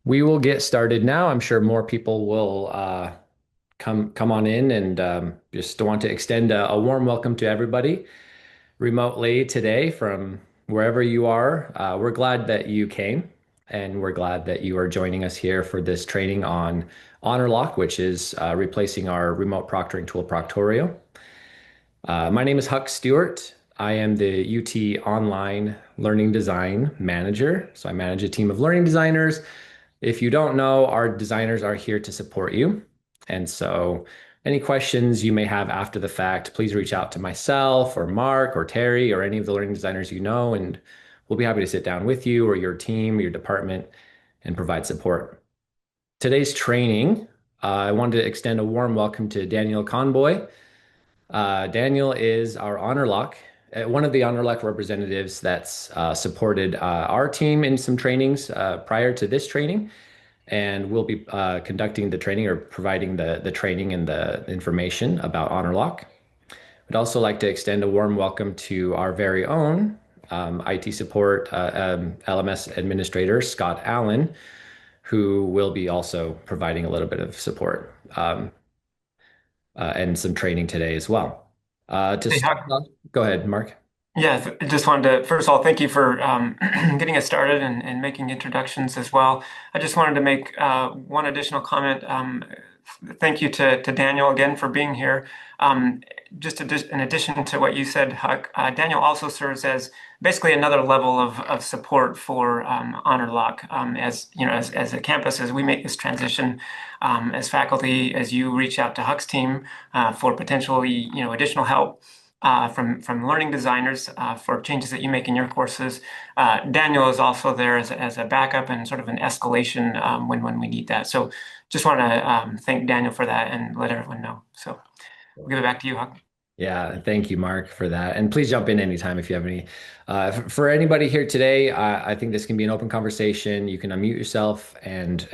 We will get started now. I'm sure more people will come on in, and just want to extend a warm welcome to everybody remotely today from wherever you are. We're glad that you came, and we're glad that you are joining us here for this training on Honorlock, which is replacing our remote proctoring tool, Proctorio. My name is Huck Stewart. I am the UT Online Learning Design Manager. So I manage a team of learning designers. If you don't know, our designers are here to support you. And so any questions you may have after the fact, please reach out to myself or Mark or Terry or any of the learning designers you know, and we'll be happy to sit down with you or your team, your department, and provide support. Today's training, I wanted to extend a warm welcome to Daniel Conboy. Daniel is our Honorlock, one of the Honorlock representatives that's supported our team in some trainings prior to this training, and we'll be conducting the training or providing the training and the information about Honorlock. I'd also like to extend a warm welcome to our very own IT support LMS administrator, Scott Allen, who will be also providing a little bit of support and some training today as well. To Hey, start Huck. off, go ahead, Mark. Yeah, I just wanted to, first of all, thank you for getting us started and making introductions as well. I just wanted to make one additional comment. Thank you to Daniel again for being here. Just in addition to what you said, Huck, Daniel also serves as basically another level of support for HonorLock as you know, as a campus, as we make this transition as faculty, as you reach out to Huck's team for potentially additional help from learning designers for changes that you make in your courses. Daniel is also there as a backup and sort of an escalation when we need that. So just want to thank Daniel for that and let everyone know. So we'll give it back to you, Huck. Yeah, thank you, Mark, for that. And please jump in anytime if you have any. For anybody here today, I think this can be an open conversation. You can unmute yourself and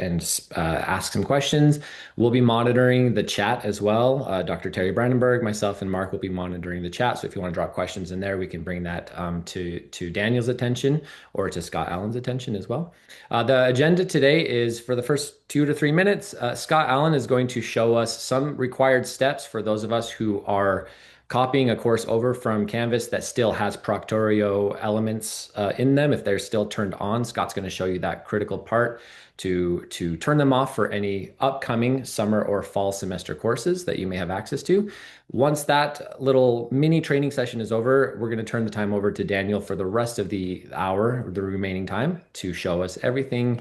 ask some questions. We'll be monitoring the chat as well. Dr. Terry Brandenburg, myself, and Mark will be monitoring the chat. So if you want to drop questions in there, we can bring that to Daniel's attention or to Scott Allen's attention as well. The agenda today is for the first 2 to 3 minutes. Scott Allen is going to show us some required steps for those of us who are copying a course over from Canvas that still has Proctorio elements in them. If they're still turned on, Scott's going to show you that critical part to turn them off for any upcoming summer or fall semester courses that you may have access to. Once that little mini training session is over, we're going to turn the time over to Daniel for the rest of the hour, the remaining time, to show us everything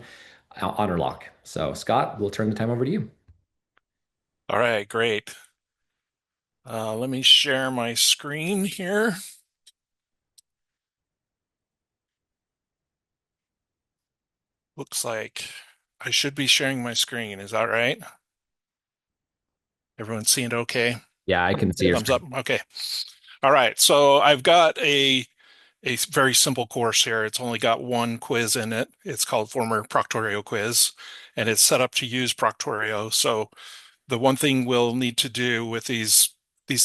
honor lock. So, Scott, we'll turn the time over to you. All right, great. Let me share my screen here. Looks like I should be sharing my screen. Is that right? Everyone seeing it okay? Yeah, I can see your Thumbs up. screen. Okay. All right. So I've got a very simple course here. It's only got one quiz in it. It's called Former Proctorio Quiz, and it's set up to use Proctorio. So the one thing we'll need to do with these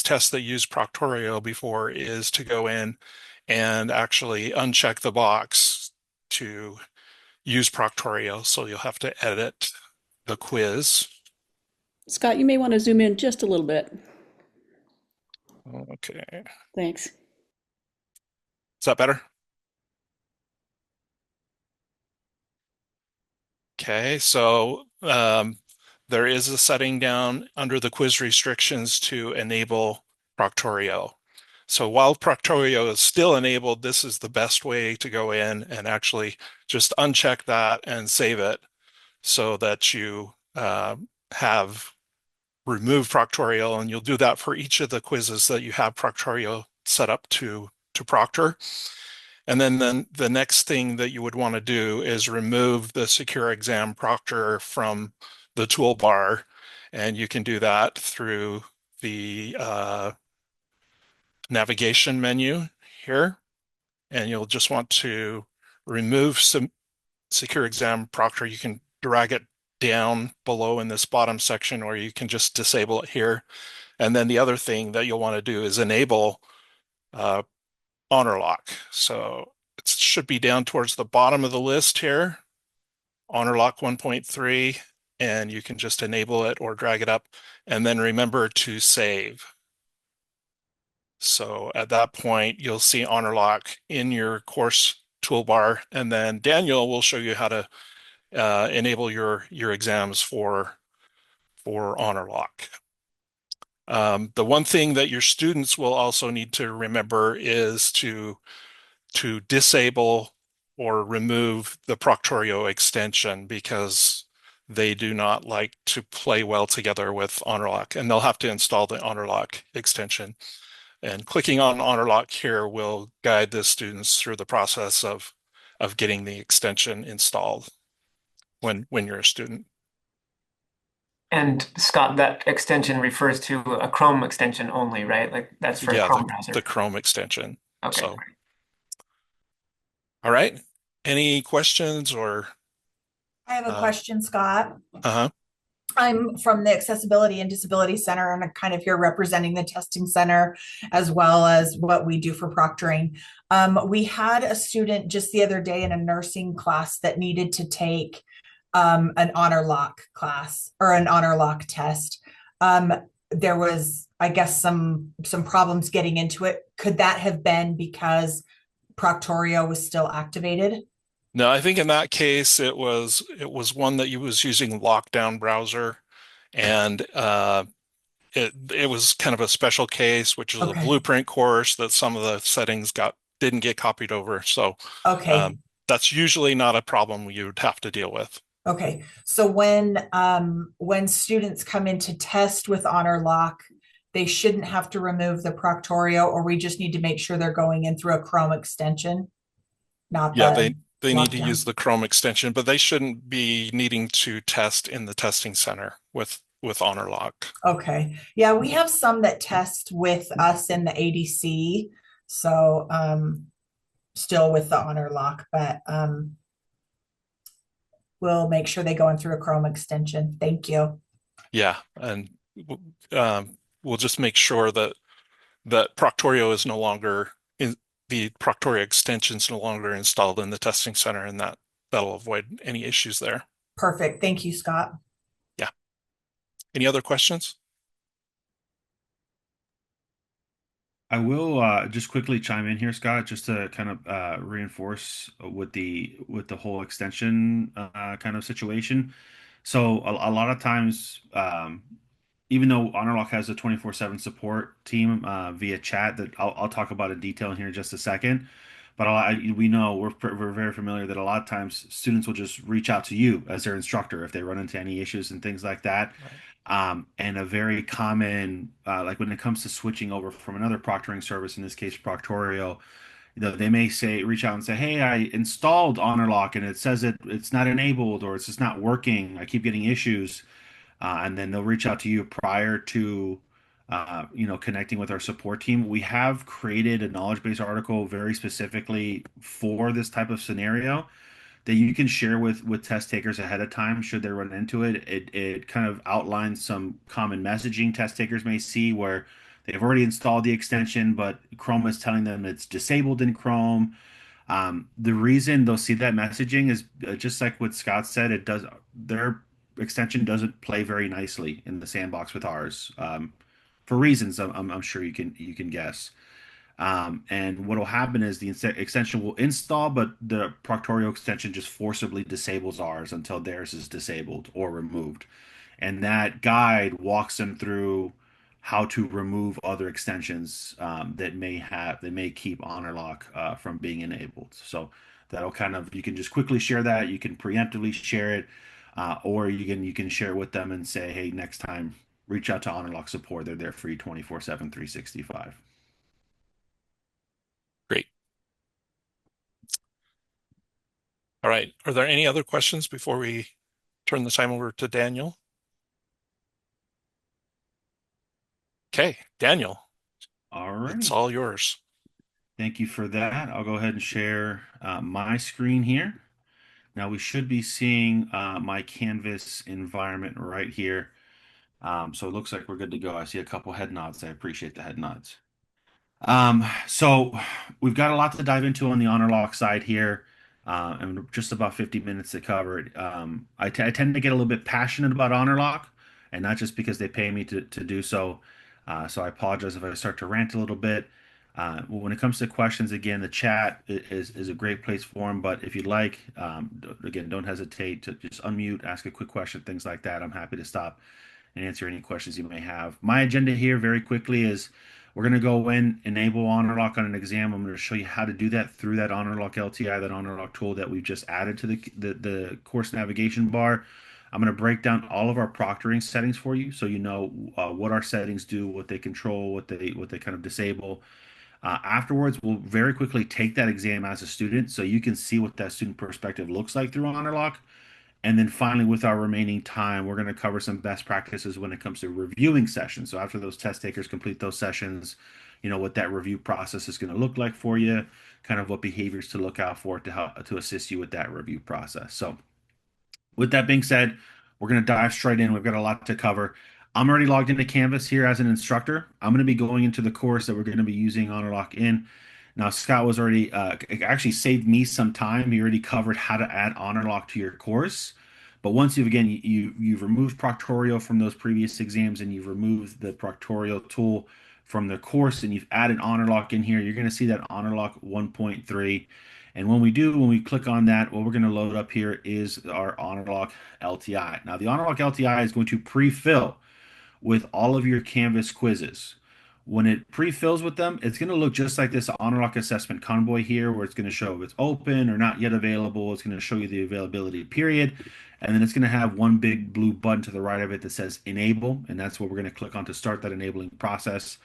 tests that use Proctorio before is to go in and actually uncheck the box to use Proctorio. So you'll have to edit the quiz. Scott, you may want to zoom in just a little bit. Okay. Thanks. Is that better? Okay, so there is a setting down under the quiz restrictions to enable Proctorio. So while Proctorio is still enabled, this is the best way to go in and actually just uncheck that and save it so that you have removed Proctorio, and you'll do that for each of the quizzes that you have Proctorio set up to proctor. And then the next thing that you would want to do is remove the Secure Exam Proctor from the toolbar. And you can do that through the navigation menu here. And you'll just want to remove some Secure Exam Proctor. You can drag it down below in this bottom section, or you can just disable it here. And then the other thing that you'll want to do is enable Honorlock. So it should be down towards the bottom of the list here, Honorlock 1.3, and you can just enable it or drag it up, and then remember to save. So at that point, you'll see Honorlock in your course toolbar, and then Daniel will show you how to enable your exams for Honorlock. The one thing that your students will also need to remember is to disable or remove the Proctorio extension, because they do not like to play well together with Honorlock, and they'll have to install the Honorlock extension. And clicking on Honorlock here will guide the students through the process of getting the extension installed when you're a student. And Scott, that extension refers to a Chrome extension only, right? Like that's for a Yeah, Chrome the browser. Chrome extension. Okay. So, all right. Any questions or I have a uh, question, Scott. uh-huh. I'm from the Accessibility and Disability Center, and I'm kind of here representing the testing center as well as what we do for proctoring. We had a student just the other day in a nursing class that needed to take an honor lock class or an honor lock test. There was, I guess, some problems getting into it. Could that have been because Proctorio was still activated? No, I think in that case it was one that you was using lockdown browser, and it was kind of a special case, which is a Okay. blueprint course that some of the settings didn't get copied over. So Okay. that's usually not a problem you would have to deal with. Okay, so when students come in to test with Honorlock, they shouldn't have to remove the Proctorio, or we just need to make sure they're going in through a Chrome extension, not Yeah, the they need to use lockdown. the Chrome extension, but they shouldn't be needing to test in the testing center with Honorlock. Okay, yeah, we have some that test with us in the ADC, so still with the Honorlock, but we'll make sure they go in through a Chrome extension. Thank you. Yeah, and we'll just make sure that Proctorio is no longer in the Proctorio extension is no longer installed in the testing center, and that'll avoid any issues there. Perfect. Thank you, Scott. Yeah. Any other questions? I will just quickly chime in here, Scott, just to kind of reinforce with the whole extension kind of situation. So a lot of times, even though Honorlock has a 24/7 support team via chat that I'll talk about in detail here in just a second, but we know we're very familiar that a lot of times students will just reach out to you as their instructor if they run into any issues and things like that. Right. And a very common, like when it comes to switching over from another proctoring service, in this case Proctorio, they may reach out and say, "Hey, I installed Honorlock and it says it's not enabled or it's just not working. I keep getting issues." And then they'll reach out to you prior to, connecting with our support team. We have created a knowledge base article very specifically for this type of scenario that you can share with test takers ahead of time should they run into it. It kind of outlines some common messaging test takers may see where they've already installed the extension, but Chrome is telling them it's disabled in Chrome. The reason they'll see that messaging is just like what Scott said. It does their extension doesn't play very nicely in the sandbox with ours, for reasons I'm sure you can guess. And what will happen is the extension will install, but the Proctorio extension just forcibly disables ours until theirs is disabled or removed. And that guide walks them through how to remove other extensions that may keep Honorlock from being enabled. So that'll kind of you can just quickly share that. You can preemptively share it, or you can share it with them and say, hey, next time reach out to Honorlock support. They're there for you 24/7, 365. Great. All right. Are there any other questions before we turn the time over to Daniel? Okay, Daniel, All it's righty. all yours. Thank you for that. I'll go ahead and share my screen here. Now we should be seeing my Canvas environment right here. So it looks like we're good to go. I see a couple head nods. I appreciate the head nods. So we've got a lot to dive into on the Honorlock side here. and just about 50 minutes to cover it. I tend to get a little bit passionate about Honorlock, and not just because they pay me to do so. So I apologize if I start to rant a little bit. When it comes to questions, again, the chat is a great place for them. But if you'd like, again, don't hesitate to just unmute, ask a quick question, things like that. I'm happy to stop and answer any questions you may have. My agenda here, very quickly, is we're going to go in, enable Honorlock on an exam. I'm going to show you how to do that through that Honorlock LTI, that Honorlock tool that we've just added to the course navigation bar. I'm going to break down all of our proctoring settings for you, so you know what our settings do, what they control, what they kind of disable. Afterwards, we'll very quickly take that exam as a student, so you can see what that student perspective looks like through Honorlock. And then finally, with our remaining time, we're going to cover some best practices when it comes to reviewing sessions. So after those test takers complete those sessions, what that review process is going to look like for you, kind of what behaviors to look out for to help to assist you with that review process. So with that being said, we're going to dive straight in. We've got a lot to cover. I'm already logged into Canvas here as an instructor. I'm going to be going into the course that we're going to be using Honorlock in. Now, Scott was already actually saved me some time. He already covered how to add Honorlock to your course. But once you've removed Proctorio from those previous exams, and you've removed the Proctorio tool from the course, and you've added Honorlock in here, you're going to see that Honorlock 1.3. And when we click on that, what we're going to load up here is our Honorlock LTI. Now, the Honorlock LTI is going to pre-fill with all of your Canvas quizzes. When it pre-fills with them, it's going to look just like this Honorlock assessment convoy here, where it's going to show if it's open or not yet available. It's going to show you the availability period. And then it's going to have one big blue button to the right of it that says enable. And that's what we're going to click on to start that enabling process.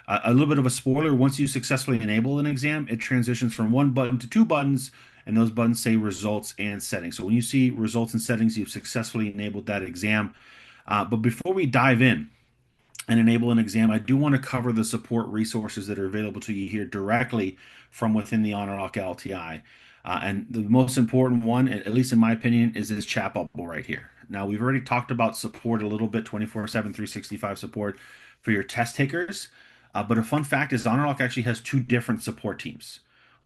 A little bit of a spoiler, once you successfully enable an exam, it transitions from one button to two buttons, and those buttons say results and settings. So when you see results and settings, you've successfully enabled that exam. But before we dive in and enable an exam, I do want to cover the support resources that are available to you here directly from within the Honorlock LTI. And the most important one, at least in my opinion, is this chat bubble right here. Now, we've already talked about support a little bit, 24/7, 365 support for your test takers. But a fun fact is Honorlock actually has two different support teams.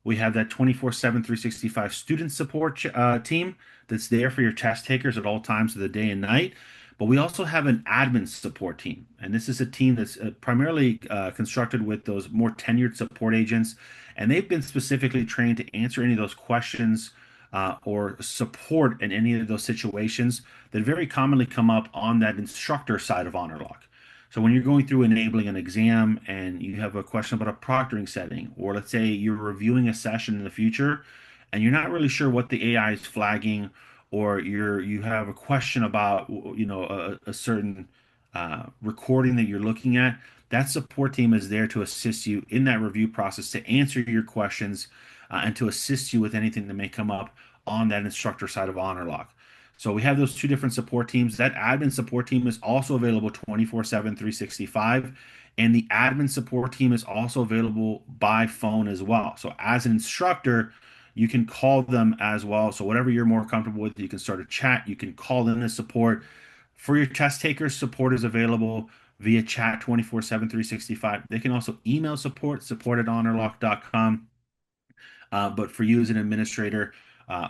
We have that 24/7, 365 student support team that's there for your test takers at all times of the day and night. But we also have an admin support team. And this is a team that's primarily constructed with those more tenured support agents. And they've been specifically trained to answer any of those questions or support in any of those situations that very commonly come up on that instructor side of Honorlock. So when you're going through enabling an exam and you have a question about a proctoring setting, or let's say you're reviewing a session in the future and you're not really sure what the AI is flagging, or you have a question about a certain recording that you're looking at, that support team is there to assist you in that review process, to answer your questions and to assist you with anything that may come up on that instructor side of Honorlock. So we have those two different support teams. That admin support team is also available 24/7, 365. And the admin support team is also available by phone as well. So as an instructor, you can call them as well. So whatever you're more comfortable with, you can start a chat. You can call them as support. For your test takers, support is available via chat 24/7, 365. They can also email support@honorlock.com. But for you as an administrator,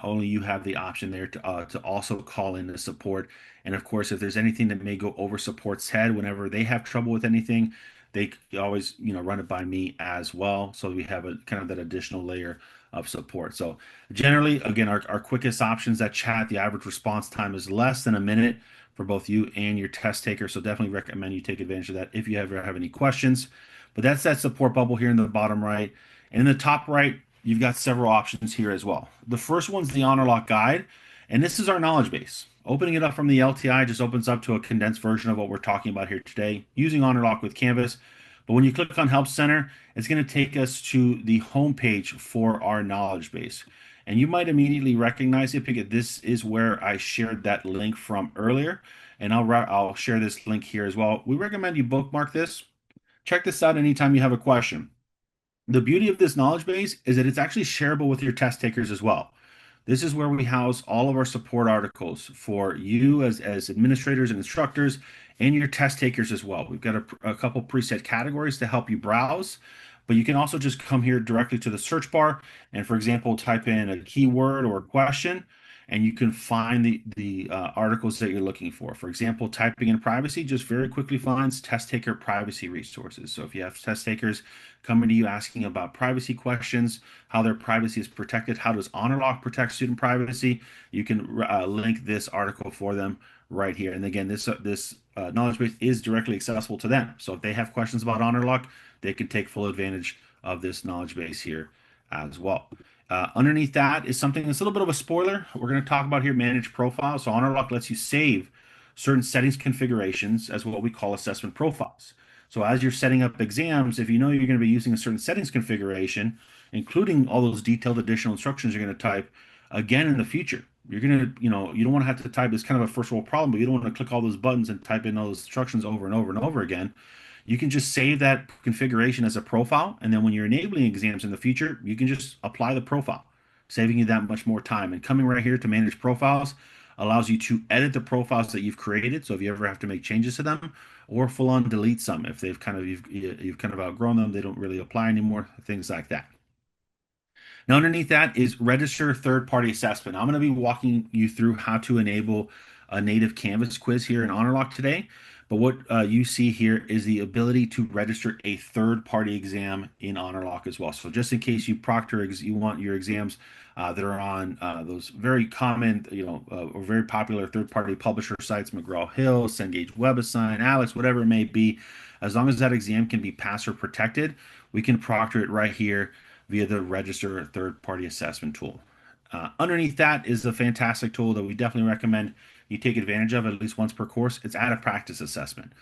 only you have the option there to also call in the support. And of course, if there's anything that may go over support's head, whenever they have trouble with anything, they always run it by me as well. So we have a kind of that additional layer of support. So generally, again, our quickest options, that chat, the average response time is less than a minute for both you and your test taker. So definitely recommend you take advantage of that if you ever have any questions. But that's that support bubble here in the bottom right. And in the top right, you've got several options here as well. The first one's the Honorlock guide, and this is our knowledge base. Opening it up from the LTI just opens up to a condensed version of what we're talking about here today using Honorlock with Canvas. But when you click on Help Center, it's going to take us to the home page for our knowledge base. And you might immediately recognize it because this is where I shared that link from earlier. And I'll share this link here as well. We recommend you bookmark this. Check this out anytime you have a question. The beauty of this knowledge base is that it's actually shareable with your test takers as well. This is where we house all of our support articles for you as administrators and instructors and your test takers as well. We've got a couple preset categories to help you browse, but you can also just come here directly to the search bar and, for example, type in a keyword or a question, and you can find the articles that you're looking for. For example, typing in privacy just very quickly finds test taker privacy resources. So if you have test takers coming to you asking about privacy questions, how their privacy is protected, how does Honorlock protect student privacy, you can link this article for them right here. And again, this knowledge base is directly accessible to them. So if they have questions about Honorlock, they can take full advantage of this knowledge base here as well. Underneath that is something that's a little bit of a spoiler. We're going to talk about here manage profiles. So Honorlock lets you save certain settings configurations as what we call assessment profiles. So as you're setting up exams, if you know you're going to be using a certain settings configuration, including all those detailed additional instructions you're going to type again in the future, you're going to, you don't want to have to type this kind of a first world problem, but you don't want to click all those buttons and type in those instructions over and over and over again. You can just save that configuration as a profile, and then when you're enabling exams in the future, you can just apply the profile, saving you that much more time. And coming right here to manage profiles allows you to edit the profiles that you've created. So if you ever have to make changes to them, or full on delete some if they've kind of you've kind of outgrown them, they don't really apply anymore, things like that. Now, underneath that is register third-party assessment. I'm going to be walking you through how to enable a native Canvas quiz here in Honorlock today. But what you see here is the ability to register a third-party exam in Honorlock as well. So just in case you proctor, you want your exams that are on those very common, or very popular third-party publisher sites, McGraw-Hill, Cengage WebAssign, Alex, whatever it may be, as long as that exam can be password protected, we can proctor it right here via the register third-party assessment tool. Underneath that is a fantastic tool that we definitely recommend you take advantage of at least once per course. It's add a practice assessment.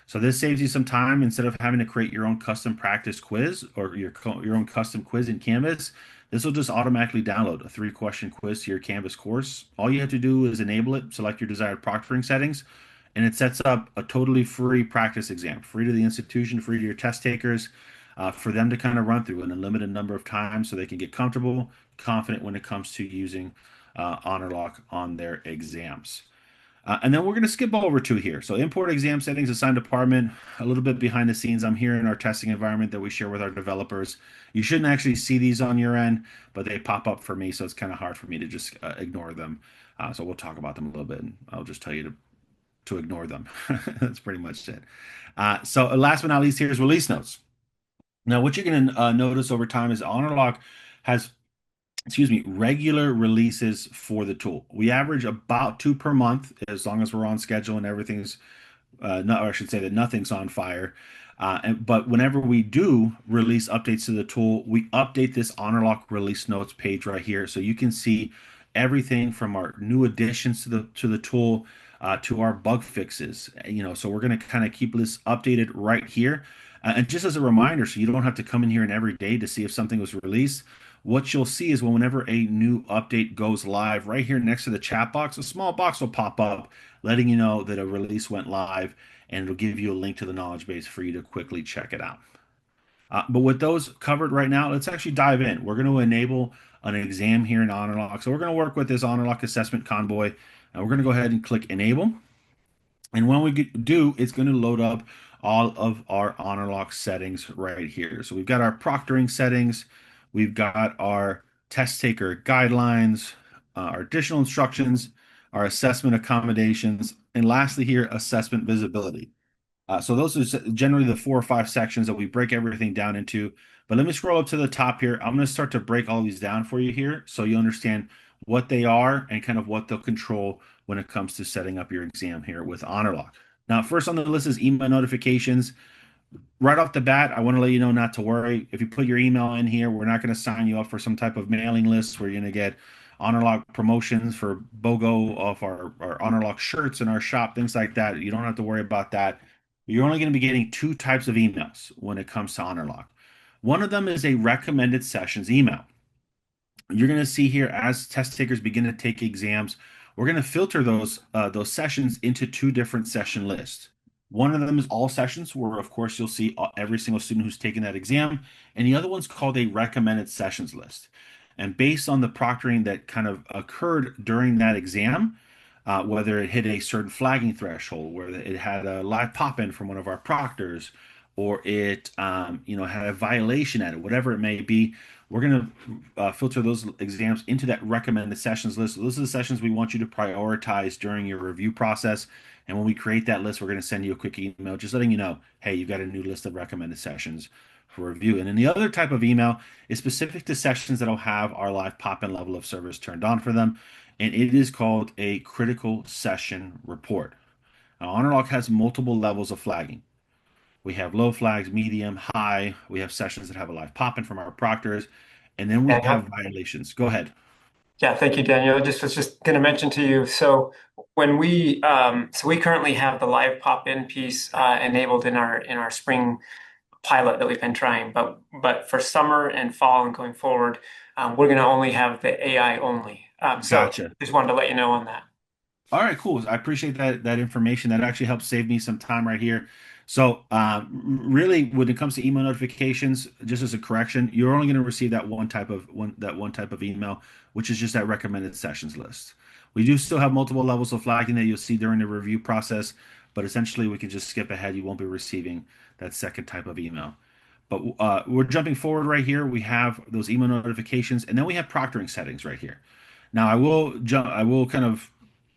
So this saves you some time instead of having to create your own custom practice quiz or your own custom quiz in Canvas. This will just automatically download a 3-question quiz to your Canvas course. All you have to do is enable it, select your desired proctoring settings, and it sets up a totally free practice exam, free to the institution, free to your test takers, for them to kind of run through in a limited number of times so they can get comfortable, confident when it comes to using Honorlock on their exams. And then we're going to skip over to here. So import exam settings, assigned department, a little bit behind the scenes. I'm here in our testing environment that we share with our developers. You shouldn't actually see these on your end, but they pop up for me, so it's kind of hard for me to just ignore them. So we'll talk about them a little bit, and I'll just tell you to ignore them. That's pretty much it. So last but not least, here is release notes. Now, what you're going to notice over time is Honorlock has, regular releases for the tool. We average about 2 per month, as long as we're on schedule and everything's, or I should say that nothing's on fire. But whenever we do release updates to the tool, we update this Honorlock release notes page right here, so you can see everything from our new additions to the tool to our bug fixes. So we're going to kind of keep this updated right here. And just as a reminder, so you don't have to come in here and every day to see if something was released, what you'll see is whenever a new update goes live, right here next to the chat box, a small box will pop up letting you know that a release went live, and it'll give you a link to the knowledge base for you to quickly check it out. But with those covered right now, let's actually dive in. We're going to enable an exam here in Honorlock. So we're going to work with this Honorlock Assessment Convoy, and we're going to go ahead and click Enable. And when we do, it's going to load up all of our Honorlock settings right here. So we've got our proctoring settings, we've got our test taker guidelines, our additional instructions, our assessment accommodations, and lastly here, assessment visibility. So those are generally the 4 or 5 sections that we break everything down into. But let me scroll up to the top here. I'm going to start to break all these down for you here so you understand what they are and kind of what they'll control when it comes to setting up your exam here with Honorlock. Now, first on the list is email notifications. Right off the bat, I want to let you know not to worry. If you put your email in here, we're not going to sign you up for some type of mailing list where you're going to get Honorlock promotions for BOGO off our Honorlock shirts in our shop, things like that. You don't have to worry about that. You're only going to be getting 2 types of emails when it comes to Honorlock. One of them is a recommended sessions email. You're going to see here as test takers begin to take exams, we're going to filter those sessions into 2 different session lists. One of them is all sessions, where of course you'll see every single student who's taken that exam, and the other one's called a recommended sessions list. And based on the proctoring that kind of occurred during that exam, whether it hit a certain flagging threshold, where it had a live pop-in from one of our proctors, or it had a violation at it, whatever it may be, we're going to filter those exams into that recommended sessions list. So those are the sessions we want you to prioritize during your review process. And when we create that list, we're going to send you a quick email just letting you know, hey, you've got a new list of recommended sessions for review. And then the other type of email is specific to sessions that'll have our live pop-in level of service turned on for them. And it is called a critical session report. Now, Honorlock has multiple levels of flagging. We have low flags, medium, high. We have sessions that have a live pop-in from our proctors, and then we have Daniel? violations. Go ahead. Yeah, thank you, Daniel. Was just going to mention to you. So so we currently have the live pop-in piece enabled in our spring pilot that we've been trying, but for summer and fall and going forward, we're going to only have the AI only. So Gotcha. just wanted to let you know on that. All right, cool. I appreciate that information. That actually helps save me some time right here. So, really, when it comes to email notifications, just as a correction, you're only going to receive that one type of email, which is just that recommended sessions list. We do still have multiple levels of flagging that you'll see during the review process, but essentially, we can just skip ahead. You won't be receiving that second type of email. But we're jumping forward right here. We have those email notifications, and then we have proctoring settings right here. Now, I will jump. I will kind of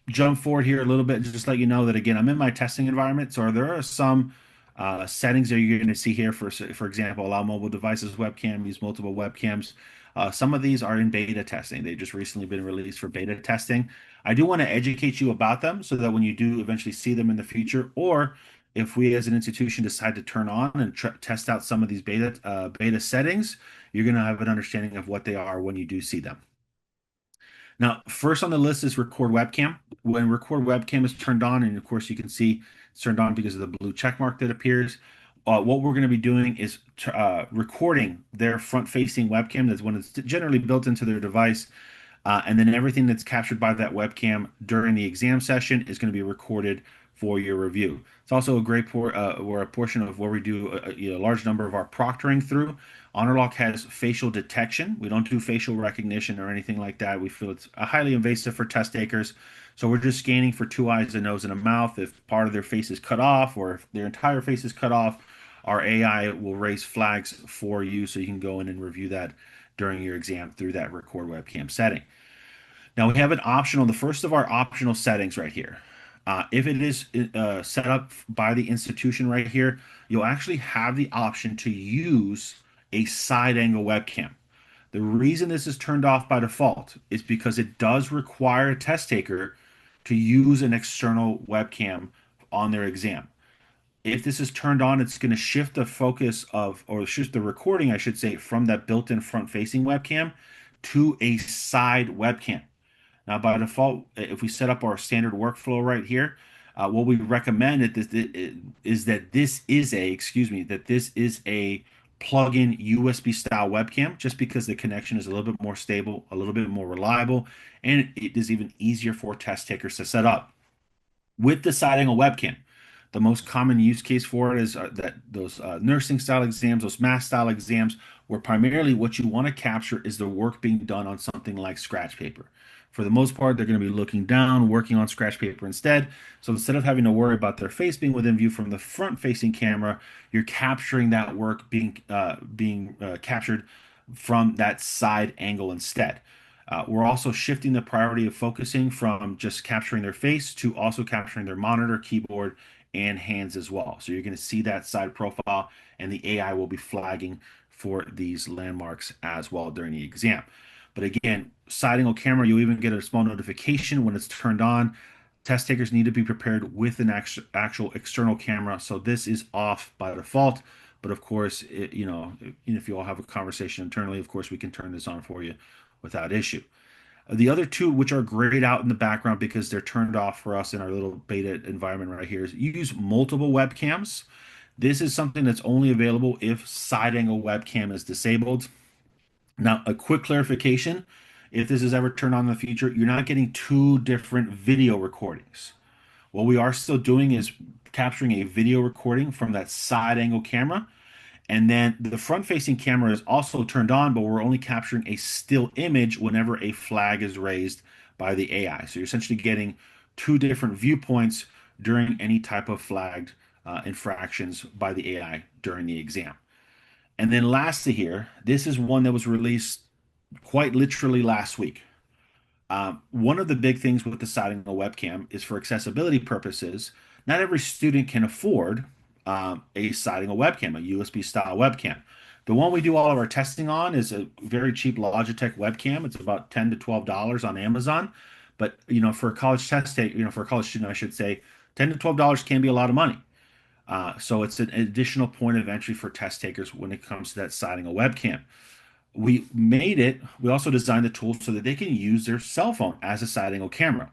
jump forward here a little bit, just let you know that again, I'm in my testing environment, so there are some settings that you're going to see here. For example, allow mobile devices webcam, use multiple webcams. Some of these are in beta testing. They've just recently been released for beta testing. I do want to educate you about them so that when you do eventually see them in the future, or if we as an institution decide to turn on and test out some of these beta settings, you're going to have an understanding of what they are when you do see them. Now, first on the list is record webcam. When record webcam is turned on, and of course you can see it's turned on because of the blue check mark that appears. What we're going to be doing is recording their front-facing webcam. That's when it's generally built into their device. And then everything that's captured by that webcam during the exam session is going to be recorded for your review. It's also a great or a portion of where we do a large number of our proctoring through. Honorlock has facial detection. We don't do facial recognition or anything like that. We feel it's highly invasive for test takers. So we're just scanning for two eyes, a nose, and a mouth. If part of their face is cut off or if their entire face is cut off, our AI will raise flags for you so you can go in and review that during your exam through that record webcam setting. Now we have an optional, the first of our optional settings right here. If it is set up by the institution right here, you'll actually have the option to use a side angle webcam. The reason this is turned off by default is because it does require a test taker to use an external webcam on their exam. If this is turned on, it's going to shift the focus of, or shift the recording, I should say, from that built-in front-facing webcam to a side webcam. Now, by default, if we set up our standard workflow right here, what we recommend is that this is a plug-in USB style webcam, just because the connection is a little bit more stable, a little bit more reliable, and it is even easier for test takers to set up. With the side angle webcam, the most common use case for it is that those nursing style exams, those math style exams, where primarily what you want to capture is the work being done on something like scratch paper. For the most part, they're going to be looking down, working on scratch paper instead. So instead of having to worry about their face being within view from the front-facing camera, you're capturing that work being captured from that side angle instead. We're also shifting the priority of focusing from just capturing their face to also capturing their monitor, keyboard, and hands as well. So you're going to see that side profile, and the AI will be flagging for these landmarks as well during the exam. But again, side angle camera, you'll even get a small notification when it's turned on. Test takers need to be prepared with an actual external camera. So this is off by default. But of course, if you all have a conversation internally, of course, we can turn this on for you without issue. The other two, which are grayed out in the background because they're turned off for us in our little beta environment right here, is use multiple webcams. This is something that's only available if side angle webcam is disabled. Now, a quick clarification, if this is ever turned on in the future, you're not getting two different video recordings. What we are still doing is capturing a video recording from that side angle camera. And then the front-facing camera is also turned on, but we're only capturing a still image whenever a flag is raised by the AI. So you're essentially getting two different viewpoints during any type of flagged infractions by the AI during the exam. And then lastly here, this is one that was released quite literally last week. One of the big things with deciding a webcam is for accessibility purposes. Not every student can afford a citing a webcam, a USB style webcam. The one we do all of our testing on is a very cheap Logitech webcam. It's about $10 to $12 on Amazon. But for a college test take, for a college student, I should say, $10 to $12 can be a lot of money. So it's an additional point of entry for test takers when it comes to that citing a webcam. We also designed the tool so that they can use their cell phone as a side angle camera.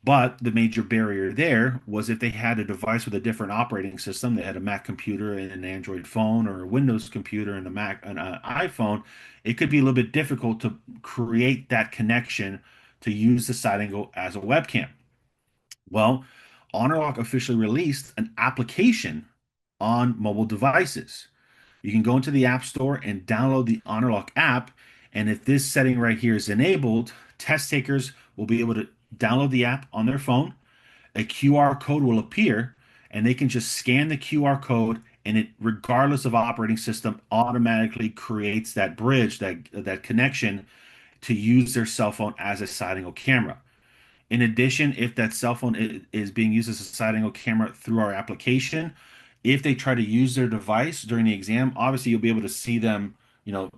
But the major barrier there was if they had a device with a different operating system, they had a Mac computer and an Android phone, or a Windows computer and a Mac and an iPhone, it could be a little bit difficult to create that connection to use the side angle as a webcam. Well, Honorlock officially released an application on mobile devices. You can go into the App Store and download the Honorlock app. And if this setting right here is enabled, test takers will be able to download the app on their phone. A QR code will appear, and they can just scan the QR code, and it, regardless of operating system, automatically creates that bridge, that connection to use their cell phone as a side angle camera. In addition, if that cell phone is being used as a side angle camera through our application, if they try to use their device during the exam, obviously you'll be able to see them, you know,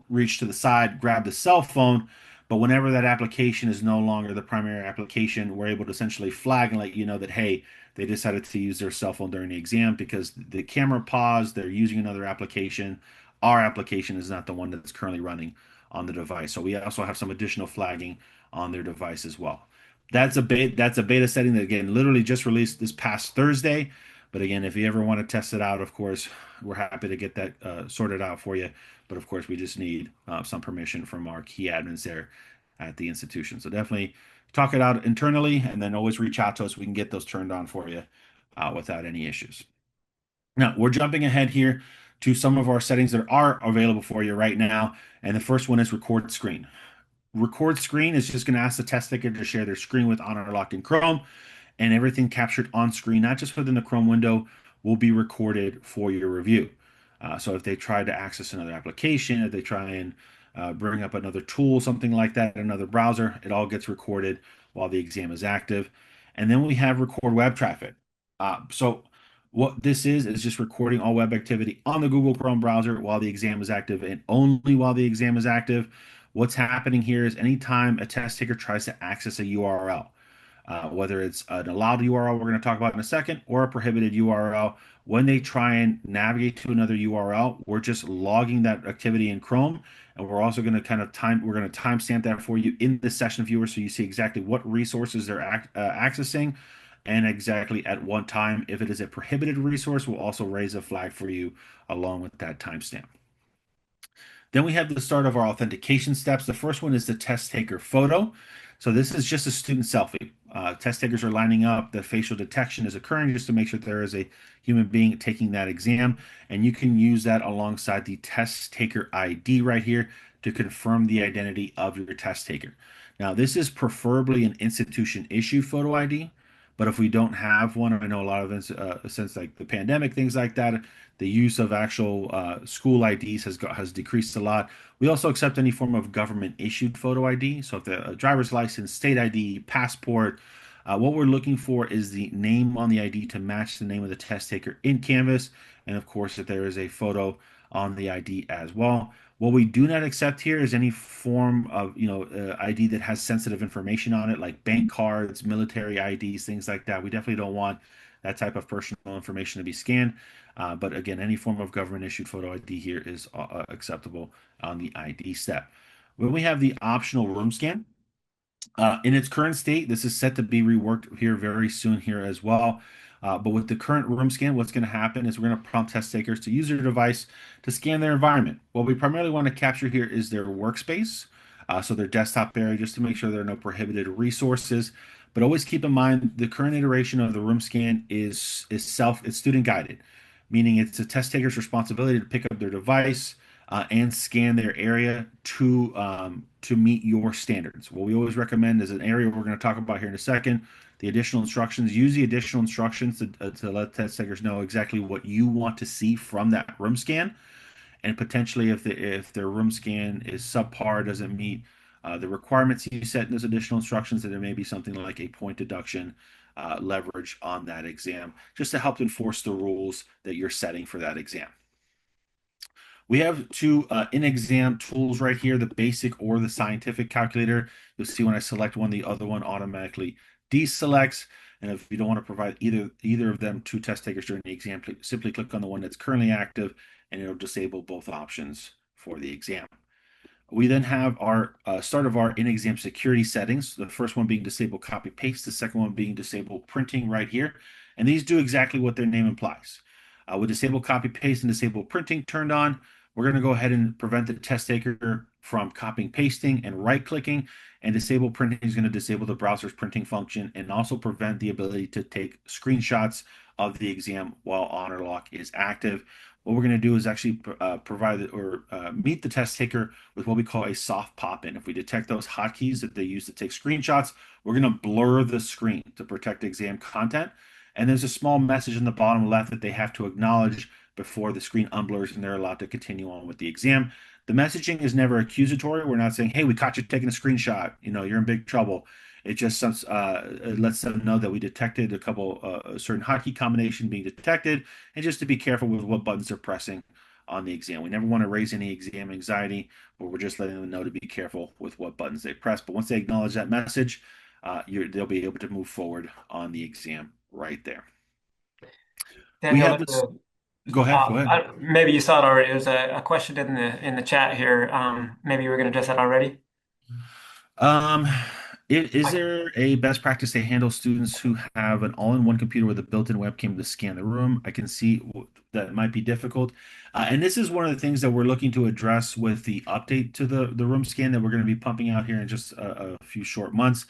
reach to the side, grab the cell phone. But whenever that application is no longer the primary application, we're able to essentially flag and let you know that, hey, they decided to use their cell phone during the exam because the camera paused, they're using another application. Our application is not the one that's currently running on the device. So we also have some additional flagging on their device as well. That's a beta setting that again literally just released this past Thursday. But again, if you ever want to test it out, of course, we're happy to get that sorted out for you. But of course, we just need some permission from our key admins there at the institution. So definitely talk it out internally, and then always reach out to us. We can get those turned on for you without any issues. Now, we're jumping ahead here to some of our settings that are available for you right now. And the first one is record screen. Record screen is just going to ask the test taker to share their screen with Honorlock and Chrome, and everything captured on screen, not just within the Chrome window, will be recorded for your review. So if they try to access another application, if they try and bring up another tool, something like that, another browser, it all gets recorded while the exam is active. And then we have record web traffic. So what this is just recording all web activity on the Google Chrome browser while the exam is active and only while the exam is active. What's happening here is anytime a test taker tries to access a URL, whether it's an allowed URL we're going to talk about in a second or a prohibited URL, when they try and navigate to another URL, we're just logging that activity in Chrome, and we're also going to timestamp that for you in the session viewer so you see exactly what resources they're accessing and exactly at what time. If it is a prohibited resource, we'll also raise a flag for you along with that timestamp. Then we have the start of our authentication steps. The first one is the test taker photo. So this is just a student selfie. Test takers are lining up. The facial detection is occurring just to make sure there is a human being taking that exam. And you can use that alongside the test taker ID right here to confirm the identity of your test taker. Now, this is preferably an institution issue photo ID. But if we don't have one, I know a lot of since like the pandemic, things like that, the use of actual school IDs has decreased a lot. We also accept any form of government issued photo ID. So if the driver's license, state ID, passport, what we're looking for is the name on the ID to match the name of the test taker in Canvas. And of course, if there is a photo on the ID as well. What we do not accept here is any form of ID that has sensitive information on it, like bank cards, military IDs, things like that. We definitely don't want that type of personal information to be scanned. But again, any form of government issued photo ID here is acceptable on the ID step. When we have the optional room scan, in its current state, this is set to be reworked here very soon here as well. But with the current room scan, what's going to happen is we're going to prompt test takers to use their device to scan their environment. What we primarily want to capture here is their workspace, so their desktop area, just to make sure there are no prohibited resources. But always keep in mind the current iteration of the room scan is it's student guided, meaning it's a test taker's responsibility to pick up their device and scan their area to meet your standards. What we always recommend is an area we're going to talk about here in a second. the additional instructions. Use the additional instructions to let test takers know exactly what you want to see from that room scan, and potentially if their room scan is subpar, doesn't meet the requirements you set in those additional instructions, that there may be something like a point deduction leverage on that exam, just to help enforce the rules that you're setting for that exam. We have two in-exam tools right here, the basic or the scientific calculator. You'll see when I select one, the other one automatically deselects. And if you don't want to provide either of them to test takers during the exam, simply click on the one that's currently active, and it'll disable both options for the exam. We then have our start of our in-exam security settings. The first one being disable copy paste, the second one being disable printing right here. And these do exactly what their name implies. With disable copy paste and disable printing turned on, we're going to go ahead and prevent the test taker from copying, pasting, and right clicking. And disable printing is going to disable the browser's printing function and also prevent the ability to take screenshots of the exam while Honorlock is active. What we're going to do is actually provide or meet the test taker with what we call a soft pop-in. If we detect those hotkeys that they use to take screenshots, we're going to blur the screen to protect exam content. And there's a small message in the bottom left that they have to acknowledge before the screen unblurs and they're allowed to continue on with the exam. The messaging is never accusatory. We're not saying, hey, we caught you taking a screenshot. You're in big trouble. It just lets them know that we detected a couple certain hotkey combination being detected, and just to be careful with what buttons they're pressing on the exam. We never want to raise any exam anxiety, but we're just letting them know to be careful with what buttons they press. But once they acknowledge that message, they'll be able to move forward on the exam right there. We Daniel, have this. Go ahead. Go ahead. maybe you saw it already. There's a question in the chat here. Maybe we're going to address that already. Um, is there a best practice to handle students who have an all-in-one computer with a built-in webcam to scan the room? I can see that might be difficult. And this is one of the things that we're looking to address with the update to the room scan that we're going to be pumping out here in just a few short months.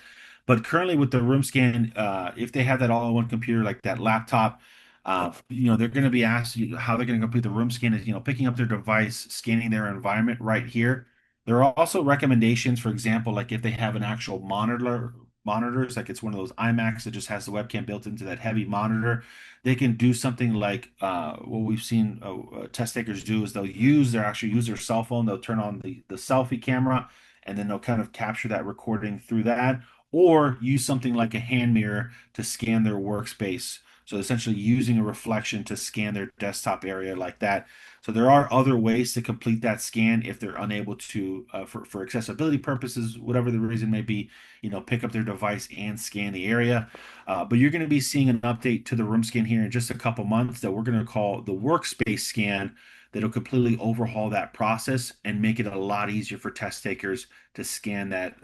But currently with the room scan, if they have that all-in-one computer like that laptop, they're going to be asked how they're going to complete the room scan is, picking up their device, scanning their environment right here. There are also recommendations, for example, like if they have an actual monitors, like it's one of those iMacs that just has the webcam built into that heavy monitor, they can do something like what we've seen test takers do is they'll actually use their cell phone, they'll turn on the selfie camera, and then they'll kind of capture that recording through that, or use something like a hand mirror to scan their workspace. So essentially using a reflection to scan their desktop area like that. So there are other ways to complete that scan if they're unable to, for accessibility purposes, whatever the reason may be, pick up their device and scan the area. But you're going to be seeing an update to the room scan here in just a couple months that we're going to call the workspace scan, that'll completely overhaul that process and make it a lot easier for test takers to scan that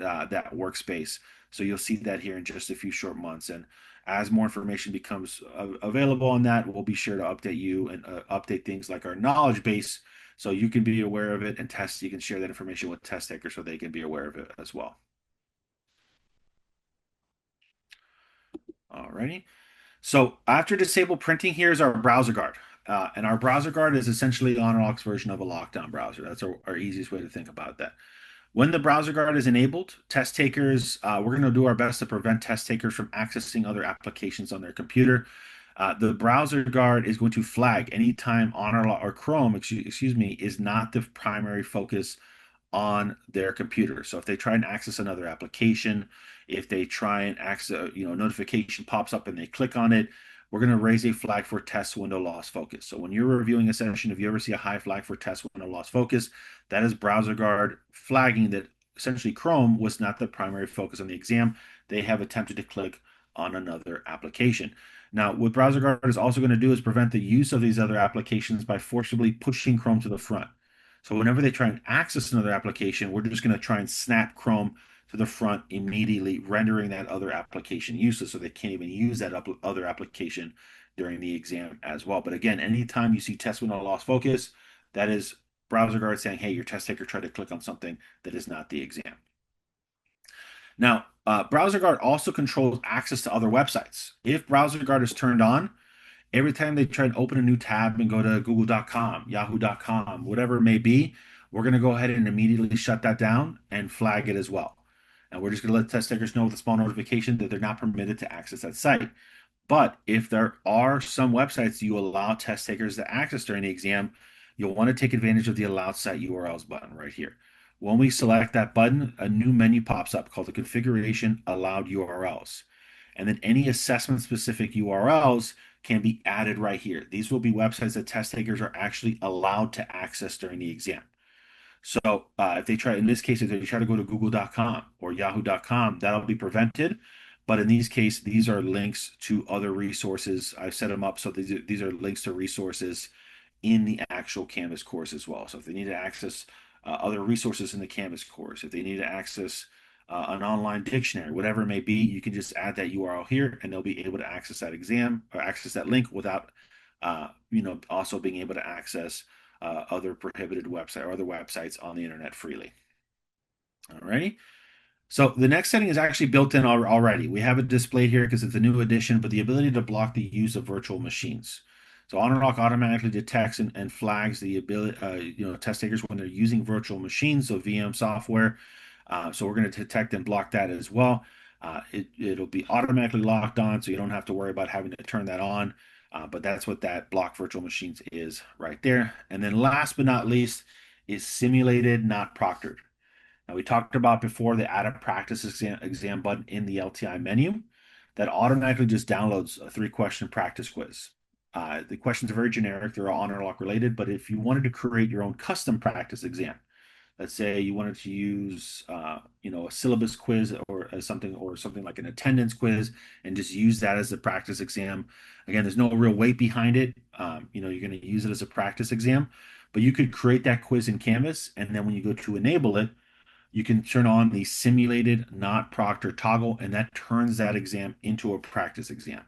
workspace. So you'll see that here in just a few short months. And as more information becomes available on that, we'll be sure to update you and update things like our knowledge base so you can be aware of it, and you can share that information with test takers so they can be aware of it as well. Alrighty. So after disable printing, here's our browser guard. And our browser guard is essentially Honorlock's version of a lockdown browser. That's our easiest way to think about that. When the browser guard is enabled, test takers, we're going to do our best to prevent test takers from accessing other applications on their computer. The browser guard is going to flag anytime Honorlock or Chrome, excuse me, is not the primary focus on their computer. So if they try and access another application, if they try and access, a notification pops up and they click on it, we're going to raise a flag for test window loss focus. So when you're reviewing a session, if you ever see a high flag for test window loss focus, that is browser guard flagging that essentially Chrome was not the primary focus on the exam. They have attempted to click on another application. Now, what browser guard is also going to do is prevent the use of these other applications by forcibly pushing Chrome to the front. So whenever they try and access another application, we're just going to try and snap Chrome to the front immediately, rendering that other application useless, so they can't even use that other application during the exam as well. But again, anytime you see test window loss focus, that is browser guard saying, hey, your test taker tried to click on something that is not the exam. Now, browser guard also controls access to other websites. If browser guard is turned on, every time they try and open a new tab and go to google.com, yahoo.com, whatever it may be, we're going to go ahead and immediately shut that down and flag it as well. And we're just going to let test takers know with a small notification that they're not permitted to access that site. But if there are some websites you allow test takers to access during the exam, you'll want to take advantage of the Allowed Site URLs button right here. When we select that button, a new menu pops up called the Configuration Allowed URLs. And then any assessment-specific URLs can be added right here. These will be websites that test takers are actually allowed to access during the exam. So if they try, in this case, if they try to go to google.com or yahoo.com, that'll be prevented. But in these cases, these are links to other resources. I've set them up so these are links to resources in the actual Canvas course as well. So if they need to access other resources in the Canvas course, if they need to access an online dictionary, whatever it may be, you can just add that URL here and they'll be able to access that exam or access that link without, also being able to access other prohibited website or other websites on the internet freely. Alrighty. So the next setting is actually built in already. We have it displayed here because it's a new addition, but the ability to block the use of virtual machines. So Honorlock automatically detects and flags the ability, test takers when they're using virtual machines, so VM software. So we're going to detect and block that as well. It'll be automatically locked on, so you don't have to worry about having to turn that on. But that's what that block virtual machines is right there. And then last but not least is simulated, not proctored. Now we talked about before the add a practice exam button in the LTI menu that automatically just downloads a 3-question practice quiz. The questions are very generic. They're all Honorlock related, but if you wanted to create your own custom practice exam, let's say you wanted to use, a syllabus quiz or something like an attendance quiz, and just use that as a practice exam. Again, there's no real weight behind it. You're going to use it as a practice exam, but you could create that quiz in Canvas, and then when you go to enable it, you can turn on the simulated not proctor toggle, and that turns that exam into a practice exam.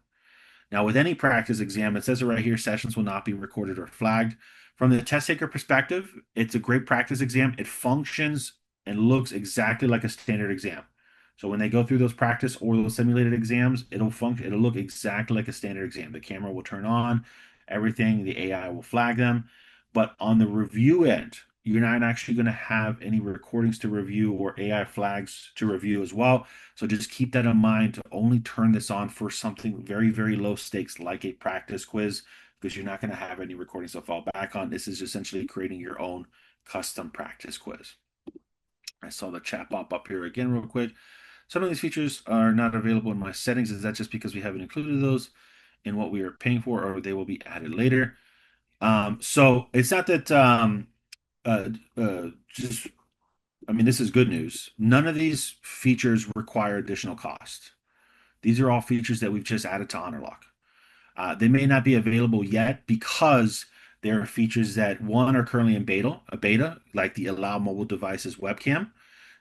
Now, with any practice exam, it says it right here, sessions will not be recorded or flagged. From the test taker perspective, it's a great practice exam. It functions and looks exactly like a standard exam. So when they go through those practice or those simulated exams, it'll look exactly like a standard exam. The camera will turn on, everything, the AI will flag them. But on the review end, you're not actually going to have any recordings to review or AI flags to review as well. So just keep that in mind to only turn this on for something very, very low stakes like a practice quiz, because you're not going to have any recordings to fall back on. This is essentially creating your own custom practice quiz. I saw the chat pop up here again real quick. Some of these features are not available in my settings. Is that just because we haven't included those in what we are paying for, or they will be added later? So it's not that just I mean, this is good news. None of these features require additional cost. These are all features that we've just added to Honorlock. They may not be available yet because there are features that, one, are currently in beta, like the allow mobile devices webcam.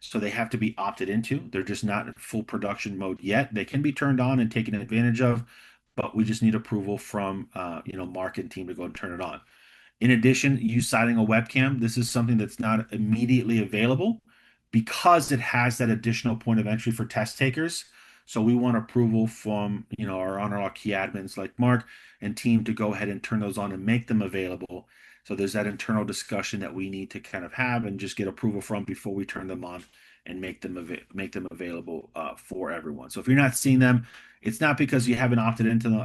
So they have to be opted into. They're just not in full production mode yet. They can be turned on and taken advantage of, but we just need approval from Mark and team to go and turn it on. In addition, you citing a webcam, this is something that's not immediately available because it has that additional point of entry for test takers. So we want approval from, our Honorlock key admins like Mark and team to go ahead and turn those on and make them available. So there's that internal discussion that we need to kind of have and just get approval from before we turn them on and make them available for everyone. So if you're not seeing them, it's not because you haven't opted into them,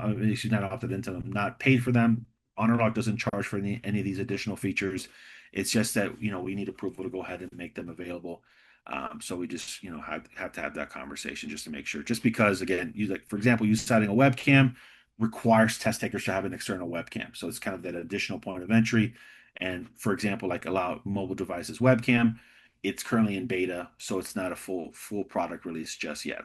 not opted into them, not paid for them. Honorlock doesn't charge for any of these additional features. It's just that we need approval to go ahead and make them available. So we just have to have that conversation just to make sure. Just because, again, for example, you citing a webcam requires test takers to have an external webcam. So it's kind of that additional point of entry. And for example, like allow mobile devices webcam, it's currently in beta, so it's not a full product release just yet.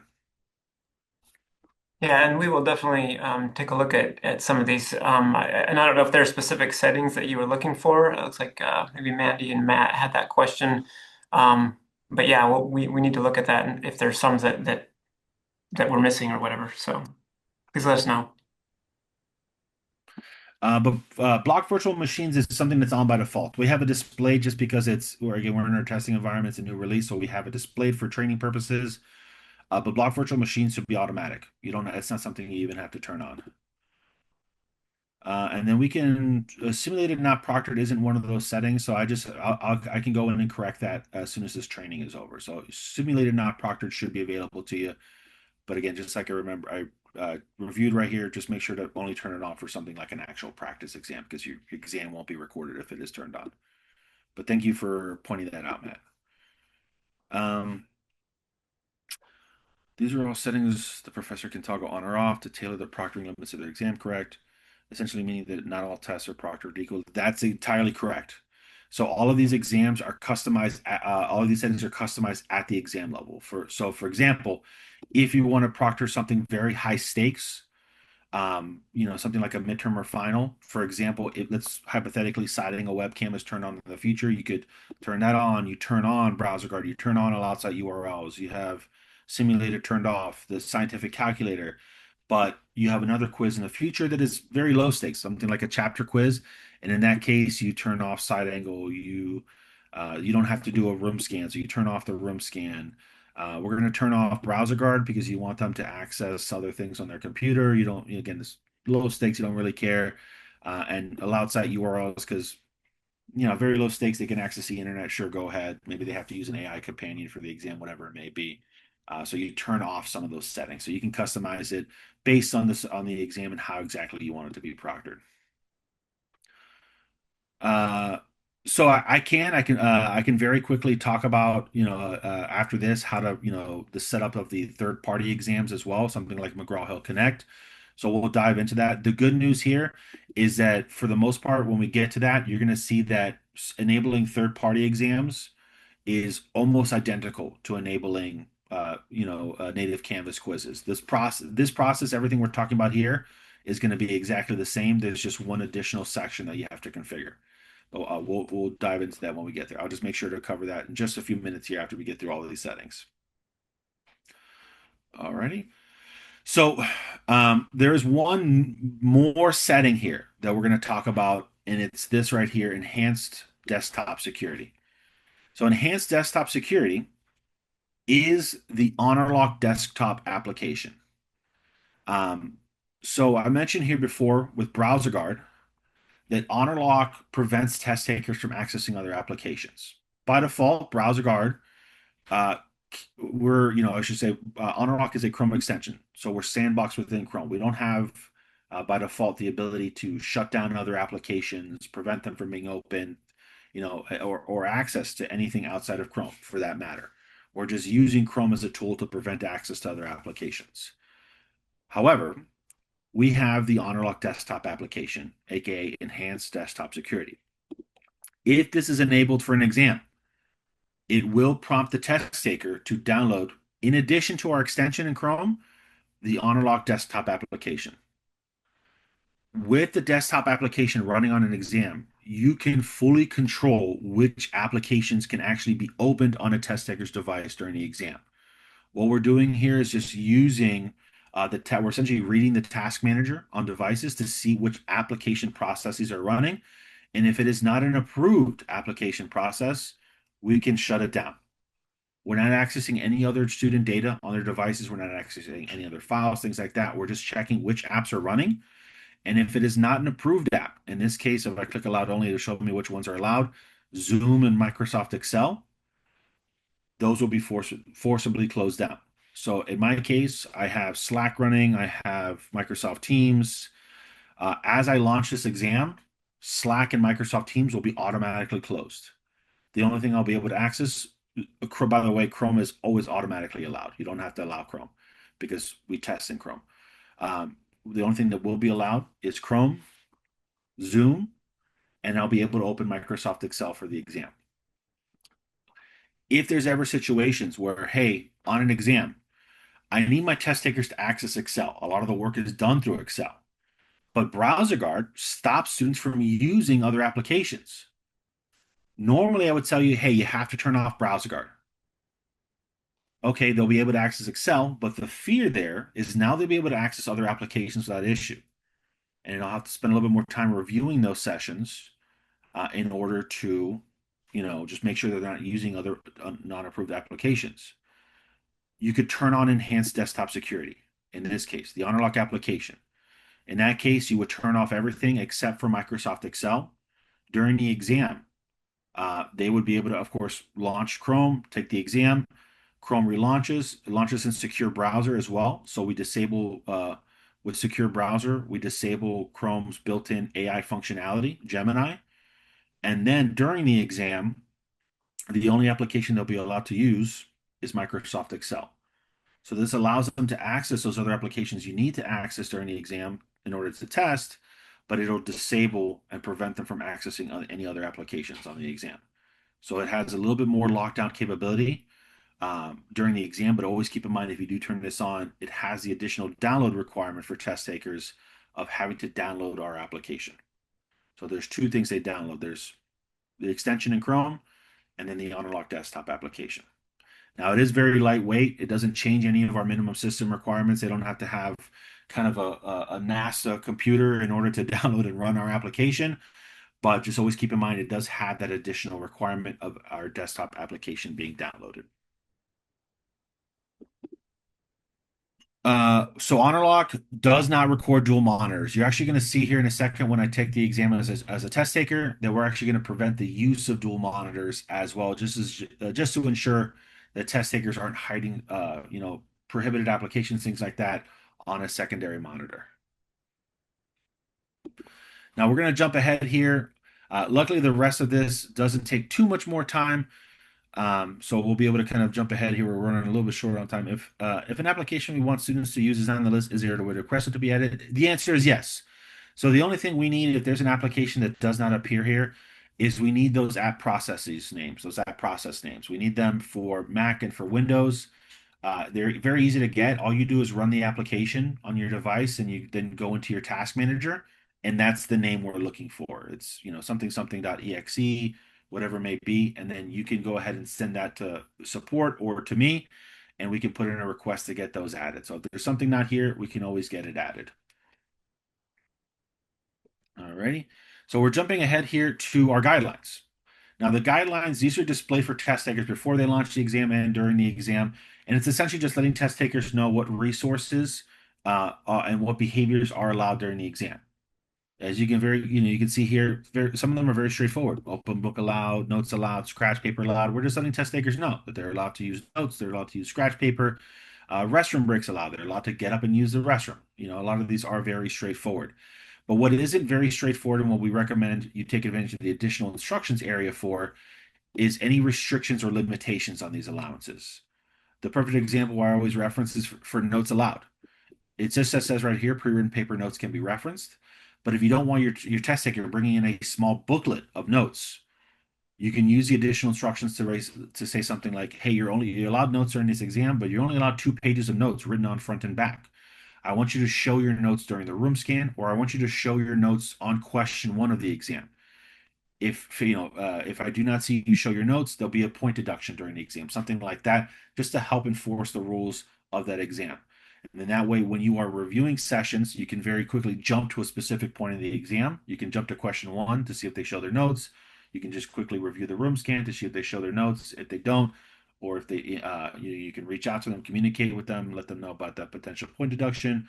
Yeah, and we will definitely take a look at some of these. And I don't know if there are specific settings that you were looking for. It looks like maybe Mandy and Matt had that question. But yeah, we need to look at that, and if there's some that we're missing or whatever. So please let us know. But block virtual machines is something that's on by default. We have a display just because we're in our testing environment, it's a new release, so we have it displayed for training purposes. But block virtual machines should be automatic. It's not something you even have to turn on. And then we can simulated not proctored isn't one of those settings, so I can go in and correct that as soon as this training is over. So simulated not proctored should be available to you. But again, just like I reviewed right here, just make sure to only turn it on for something like an actual practice exam because your exam won't be recorded if it is turned on. But thank you for pointing that out, Matt. These are all settings the professor can toggle on or off to tailor the proctoring limits of their exam correct, essentially meaning that not all tests are proctored equal. That's entirely correct. So all of these exams are customized, all of these settings are customized at the exam level. For example, if you want to proctor something very high stakes, something like a midterm or final, for example, let's hypothetically citing a webcam is turned on in the future. You could turn that on. You turn on browser guard. You turn on allow site URLs. You have simulator turned off, the scientific calculator, but you have another quiz in the future that is very low stakes, something like a chapter quiz. And in that case, you turn off side angle. You don't have to do a room scan, so you turn off the room scan. We're going to turn off browser guard because you want them to access other things on their computer. You don't, again, this low stakes, you don't really care. And allowed site URLs because, very low stakes, they can access the internet. Sure, go ahead. Maybe they have to use an AI companion for the exam, whatever it may be. So you turn off some of those settings. So you can customize it based on the exam and how exactly you want it to be proctored. Uh, so I can very quickly talk about after this how to the setup of the third party exams as well, something like McGraw-Hill Connect. So we'll dive into that. The good news here is that for the most part, when we get to that, you're going to see that enabling third party exams is almost identical to enabling native Canvas quizzes. This process, everything we're talking about here is going to be exactly the same. There's just one additional section that you have to configure. We'll dive into that when we get there. I'll just make sure to cover that in just a few minutes here after we get through all of these settings. Alrighty. So there is one more setting here that we're going to talk about, and it's this right here, enhanced desktop security. So enhanced desktop security is the Honorlock desktop application. So I mentioned here before with Browser Guard that Honorlock prevents test takers from accessing other applications. By default, Browser Guard, uh, I should say, Honorlock is a Chrome extension. So we're sandboxed within Chrome. We don't have, by default, the ability to shut down other applications, prevent them from being open, or access to anything outside of Chrome for that matter. We're just using Chrome as a tool to prevent access to other applications. However, we have the Honorlock desktop application, aka Enhanced Desktop Security. If this is enabled for an exam, it will prompt the test taker to download, in addition to our extension in Chrome, the Honorlock desktop application. With the desktop application running on an exam, you can fully control which applications can actually be opened on a test taker's device during the exam. What we're doing here is just using we're essentially reading the task manager on devices to see which application processes are running. And if it is not an approved application process, we can shut it down. We're not accessing any other student data on their devices. We're not accessing any other files, things like that. We're just checking which apps are running. And if it is not an approved app, in this case, if I click allowed only to show me which ones are allowed, Zoom and Microsoft Excel, those will be forcibly closed down. So in my case, I have Slack running, I have Microsoft Teams. As I launch this exam, Slack and Microsoft Teams will be automatically closed. The only thing I'll be able to access, by the way, Chrome is always automatically allowed. You don't have to allow Chrome because we test in Chrome. The only thing that will be allowed is Chrome, Zoom, and I'll be able to open Microsoft Excel for the exam. If there's ever situations where, hey, on an exam, I need my test takers to access Excel. A lot of the work is done through Excel. But Browser Guard stops students from using other applications. Normally, I would tell you, hey, you have to turn off Browser Guard. Okay, they'll be able to access Excel, but the fear there is now they'll be able to access other applications without issue. And I'll have to spend a little bit more time reviewing those sessions in order to, just make sure they're not using other non-approved applications. You could turn on enhanced desktop security. In this case, the Honorlock application. In that case, you would turn off everything except for Microsoft Excel. During the exam, they would be able to, of course, launch Chrome, take the exam. Chrome relaunches, it launches in secure browser as well. So we disable, with secure browser, we disable Chrome's built-in AI functionality, Gemini. And then during the exam, the only application they'll be allowed to use is Microsoft Excel. So this allows them to access those other applications you need to access during the exam in order to test, but it'll disable and prevent them from accessing any other applications on the exam. So it has a little bit more lockdown capability during the exam, but always keep in mind if you do turn this on, it has the additional download requirement for test takers of having to download our application. So there's two things they download. There's the extension in Chrome and then the Honorlock desktop application. Now it is very lightweight. It doesn't change any of our minimum system requirements. They don't have to have kind of a NASA computer in order to download and run our application. But just always keep in mind it does have that additional requirement of our desktop application being downloaded. So Honorlock does not record dual monitors. You're actually going to see here in a second when I take the exam as a test taker that we're actually going to prevent the use of dual monitors as well, just to ensure that test takers aren't hiding, prohibited applications, things like that, on a secondary monitor. Now we're going to jump ahead here. Luckily, the rest of this doesn't take too much more time. So we'll be able to kind of jump ahead here. We're running a little bit short on time. If an application we want students to use is on the list, is there a way to request it to be added? The answer is yes. So the only thing we need if there's an application that does not appear here is we need those app processes names, those app process names. We need them for Mac and for Windows. They're very easy to get. All you do is run the application on your device and you then go into your task manager, and that's the name we're looking for. It's, something.exe, whatever it may be, and then you can go ahead and send that to support or to me, and we can put in a request to get those added. So if there's something not here, we can always get it added. Alrighty. So we're jumping ahead here to our guidelines. Now the guidelines, these are displayed for test takers before they launch the exam and during the exam. And it's essentially just letting test takers know what resources and what behaviors are allowed during the exam. As you can see here, some of them are very straightforward. Open book allowed, notes allowed, scratch paper allowed. We're just letting test takers know that they're allowed to use notes, they're allowed to use scratch paper, restroom breaks allowed. They're allowed to get up and use the restroom. A lot of these are very straightforward. But what isn't very straightforward and what we recommend you take advantage of the additional instructions area for is any restrictions or limitations on these allowances. The perfect example I always reference is for notes allowed. It just says right here, pre-written paper notes can be referenced. But if you don't want your test taker bringing in a small booklet of notes, you can use the additional instructions to say something like, hey, you're allowed notes during this exam, but you're only allowed 2 pages of notes written on front and back. I want you to show your notes during the room scan, or I want you to show your notes on question 1 of the exam. If I do not see you show your notes, there'll be a point deduction during the exam, something like that, just to help enforce the rules of that exam. And then that way, when you are reviewing sessions, you can very quickly jump to a specific point in the exam. You can jump to question 1 to see if they show their notes. You can just quickly review the room scan to see if they show their notes. If they don't, or if they, you can reach out to them, communicate with them, let them know about that potential point deduction,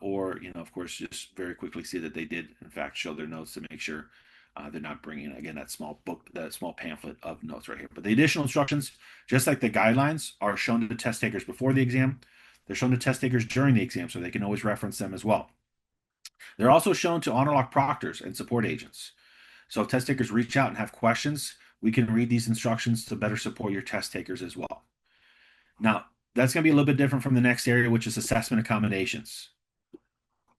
or of course, just very quickly see that they did in fact show their notes to make sure they're not bringing again that small pamphlet of notes right here. But the additional instructions, just like the guidelines, are shown to the test takers before the exam. They're shown to test takers during the exam, so they can always reference them as well. They're also shown to Honorlock proctors and support agents. So if test takers reach out and have questions, we can read these instructions to better support your test takers as well. Now, that's going to be a little bit different from the next area, which is assessment accommodations.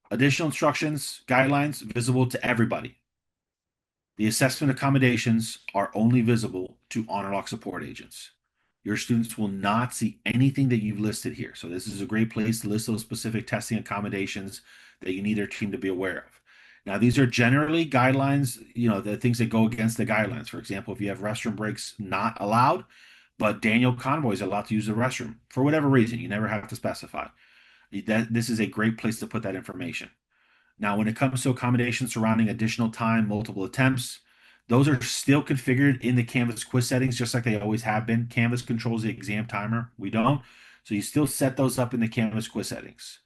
Additional instructions, guidelines, visible to everybody. The assessment accommodations are only visible to Honorlock support agents. Your students will not see anything that you've listed here. So this is a great place to list those specific testing accommodations that you need your team to be aware of. Now, these are generally guidelines, the things that go against the guidelines. For example, if you have restroom breaks not allowed, but Daniel Convoy is allowed to use the restroom for whatever reason, you never have to specify. This is a great place to put that information. Now, when it comes to accommodations surrounding additional time, multiple attempts, those are still configured in the Canvas quiz settings, just like they always have been. Canvas controls the exam timer. We don't. So you still set those up in the Canvas quiz settings.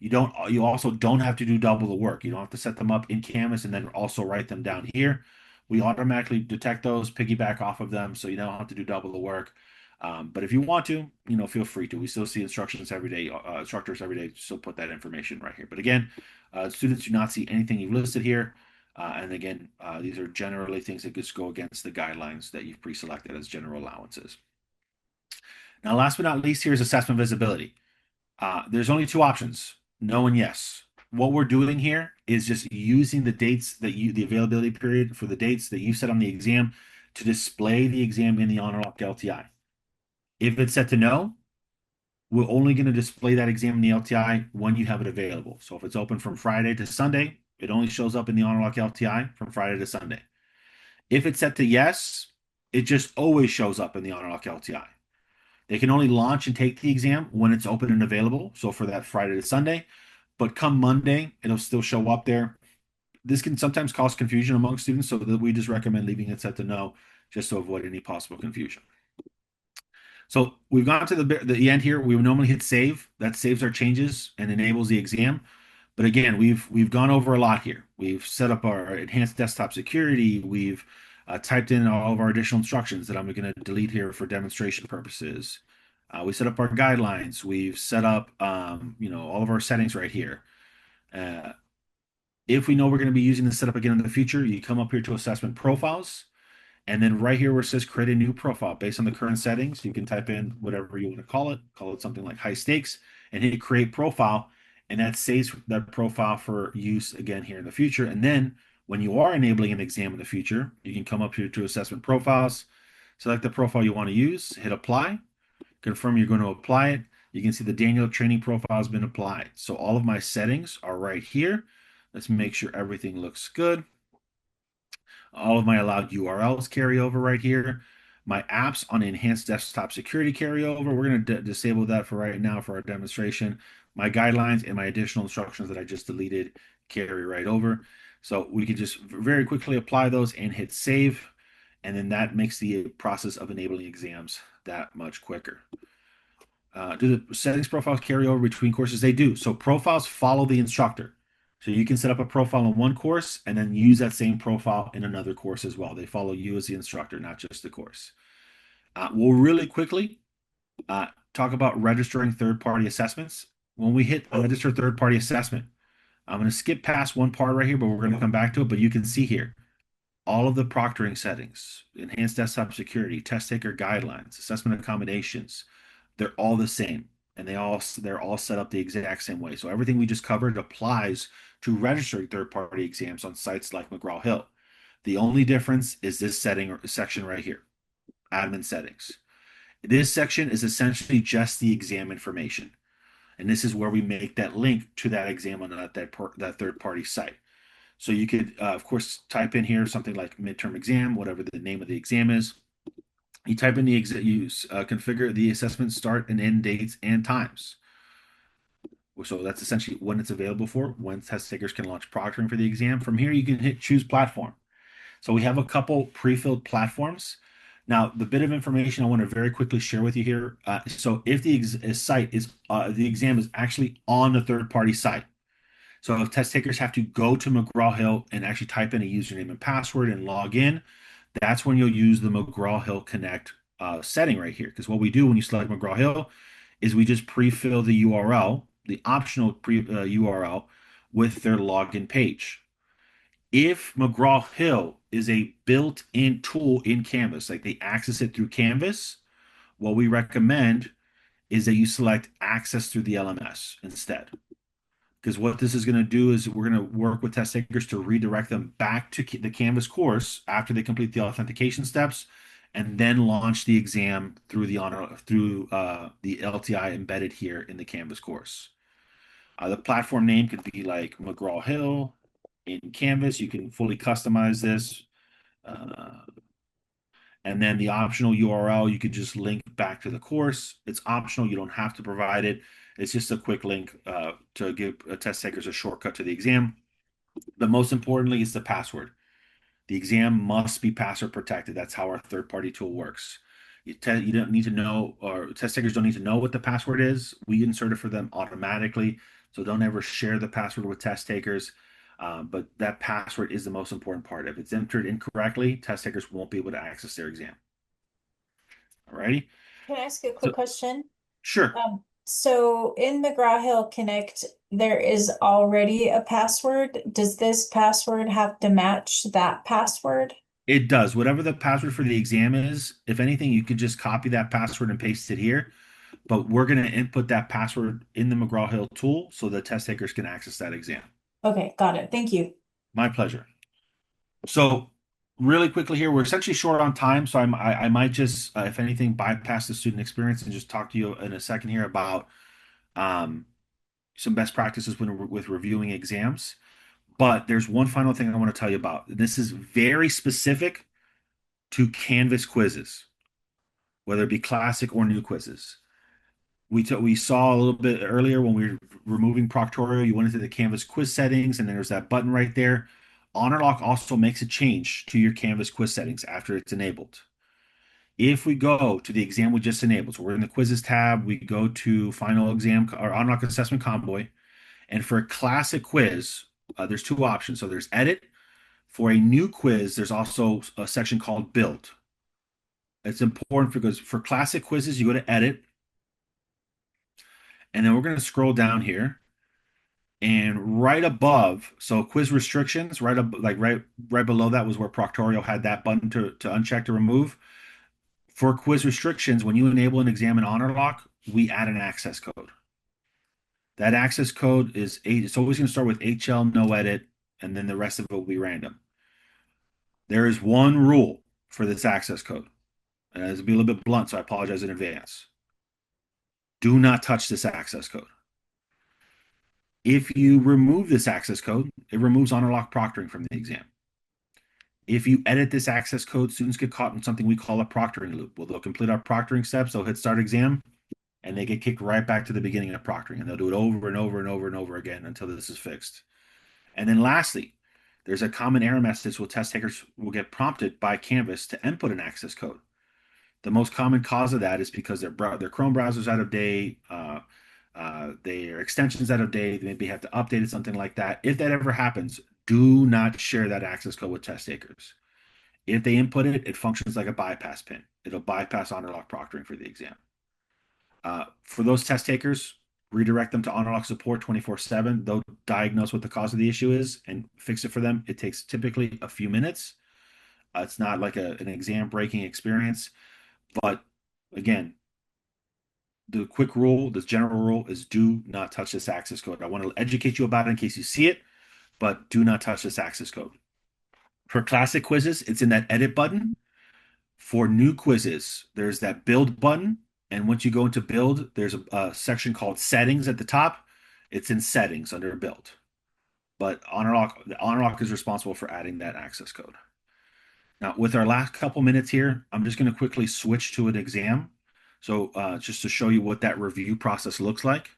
You also don't have to do double the work. You don't have to set them up in Canvas and then also write them down here. We automatically detect those, piggyback off of them, so you don't have to do double the work. But if you want to, feel free to. We still see instructions every day, instructors every day still put that information right here. But again, students do not see anything you've listed here. And again, these are generally things that just go against the guidelines that you've pre-selected as general allowances. Now, last but not least, here's assessment visibility. There's only two options, no and yes. What we're doing here is just using the dates the availability period for the dates that you set on the exam to display the exam in the Honorlock LTI. If it's set to no, we're only going to display that exam in the LTI when you have it available. So if it's open from Friday to Sunday, it only shows up in the Honorlock LTI from Friday to Sunday. If it's set to yes, it just always shows up in the Honorlock LTI. They can only launch and take the exam when it's open and available. So for that Friday to Sunday, but come Monday, it'll still show up there. This can sometimes cause confusion among students, so that we just recommend leaving it set to no just to avoid any possible confusion. So we've gone to the end here. We would normally hit save. That saves our changes and enables the exam. But again, we've gone over a lot here. We've set up our enhanced desktop security. We've typed in all of our additional instructions that I'm going to delete here for demonstration purposes. We set up our guidelines. We've set up, all of our settings right here. If we know we're going to be using this setup again in the future, you come up here to assessment profiles. And then right here where it says create a new profile based on the current settings, you can type in whatever you want to call it something like high stakes, and hit create profile. And that saves that profile for use again here in the future. And then when you are enabling an exam in the future, you can come up here to assessment profiles, select the profile you want to use, hit apply, confirm you're going to apply it. You can see the Daniel training profile has been applied. So all of my settings are right here. Let's make sure everything looks good. All of my allowed URLs carry over right here. My apps on enhanced desktop security carry over. We're going to disable that for right now for our demonstration. My guidelines and my additional instructions that I just deleted carry right over. So we can just very quickly apply those and hit save. And then that makes the process of enabling exams that much quicker. Do the settings profiles carry over between courses? They do. So profiles follow the instructor. So you can set up a profile in one course and then use that same profile in another course as well. They follow you as the instructor, not just the course. We'll really quickly talk about registering third-party assessments. When we hit register third-party assessment, I'm going to skip past one part right here, but we're going to come back to it. But you can see here all of the proctoring settings, enhanced desktop security, test taker guidelines, assessment accommodations. They're all the same, and they're all set up the exact same way. So everything we just covered applies to registering third-party exams on sites like McGraw-Hill. The only difference is this section right here, admin settings. This section is essentially just the exam information, and this is where we make that link to that exam on that third-party site. So you could, of course, type in here something like midterm exam, whatever the name of the exam is. You type in the configure the assessment start and end dates and times. So that's essentially when it's available for, when test takers can launch proctoring for the exam. From here, you can hit choose platform. So we have a couple pre-filled platforms. Now, the bit of information I want to very quickly share with you here. So if the exam is actually on the third-party site. So if test takers have to go to McGraw-Hill and actually type in a username and password and log in, that's when you'll use the McGraw-Hill Connect setting right here. Because what we do when you select McGraw-Hill is we just pre-fill the URL, the optional URL, with their login page. If McGraw-Hill is a built-in tool in Canvas, like they access it through Canvas, what we recommend is that you select access through the LMS instead. Because what this is going to do is we're going to work with test takers to redirect them back to the Canvas course after they complete the authentication steps, and then launch the exam through the LTI embedded here in the Canvas course. The platform name could be like McGraw-Hill in Canvas. You can fully customize this. And then the optional URL, you could just link back to the course. It's optional. You don't have to provide it. It's just a quick link to give test takers a shortcut to the exam. But most importantly, it's the password. The exam must be password protected. That's how our third-party tool works. You don't need to know, or test takers don't need to know what the password is. We insert it for them automatically. So don't ever share the password with test takers. But that password is the most important part. If it's entered incorrectly, test takers won't be able to access their exam. Alrighty. Can I ask you a So quick question? sure, So in McGraw-Hill Connect, there is already a password. Does this password have to match that password? it does. Whatever the password for the exam is, if anything, you could just copy that password and paste it here. But we're going to input that password in the McGraw-Hill tool so the test takers can access that exam. Okay, got it. Thank you. My pleasure. So really quickly here, we're essentially short on time, so I might just, if anything, bypass the student experience and just talk to you in a second here about um, some best practices with reviewing exams. But there's one final thing I want to tell you about. This is very specific to Canvas quizzes, whether it be classic or new quizzes. We saw a little bit earlier when we were removing Proctorio, you went into the Canvas quiz settings, and then there's that button right there. Honorlock also makes a change to your Canvas quiz settings after it's enabled. If we go to the exam we just enabled, so we're in the quizzes tab, we go to final exam or Honorlock assessment convoy, and for a classic quiz, there's two options. So there's edit. For a new quiz, there's also a section called build. It's important because for classic quizzes, you go to edit, and then we're going to scroll down here, and right above, so quiz restrictions, right up, like right below that was where Proctorio had that button to uncheck to remove. For quiz restrictions, when you enable an exam in Honorlock, we add an access code. That access code is it's always going to start with HL no edit, and then the rest of it will be random. There is one rule for this access code, and this will be a little bit blunt, so I apologize in advance. Do not touch this access code. If you remove this access code, it removes Honorlock proctoring from the exam. If you edit this access code, students get caught in something we call a proctoring loop. Well, they'll complete our proctoring steps, they'll hit start exam, and they get kicked right back to the beginning of proctoring, and they'll do it over and over and over and over again until this is fixed. And then lastly, there's a common error message where test takers will get prompted by Canvas to input an access code. The most common cause of that is because their Chrome browser's out of date, their extension's out of date, they maybe have to update it, something like that. If that ever happens, do not share that access code with test takers. If they input it, it functions like a bypass pin. It'll bypass Honorlock proctoring for the exam. For those test takers, redirect them to Honorlock support 24/7. They'll diagnose what the cause of the issue is and fix it for them. It takes typically a few minutes. It's not like an exam breaking experience. But again, the quick rule, this general rule is do not touch this access code. I want to educate you about it in case you see it, but do not touch this access code. For classic quizzes, it's in that edit button. For new quizzes, there's that build button. And once you go into build, there's a section called settings at the top. It's in settings under build. But Honorlock is responsible for adding that access code. Now, with our last couple minutes here, I'm just going to quickly switch to an exam. So just to show you what that review process looks like,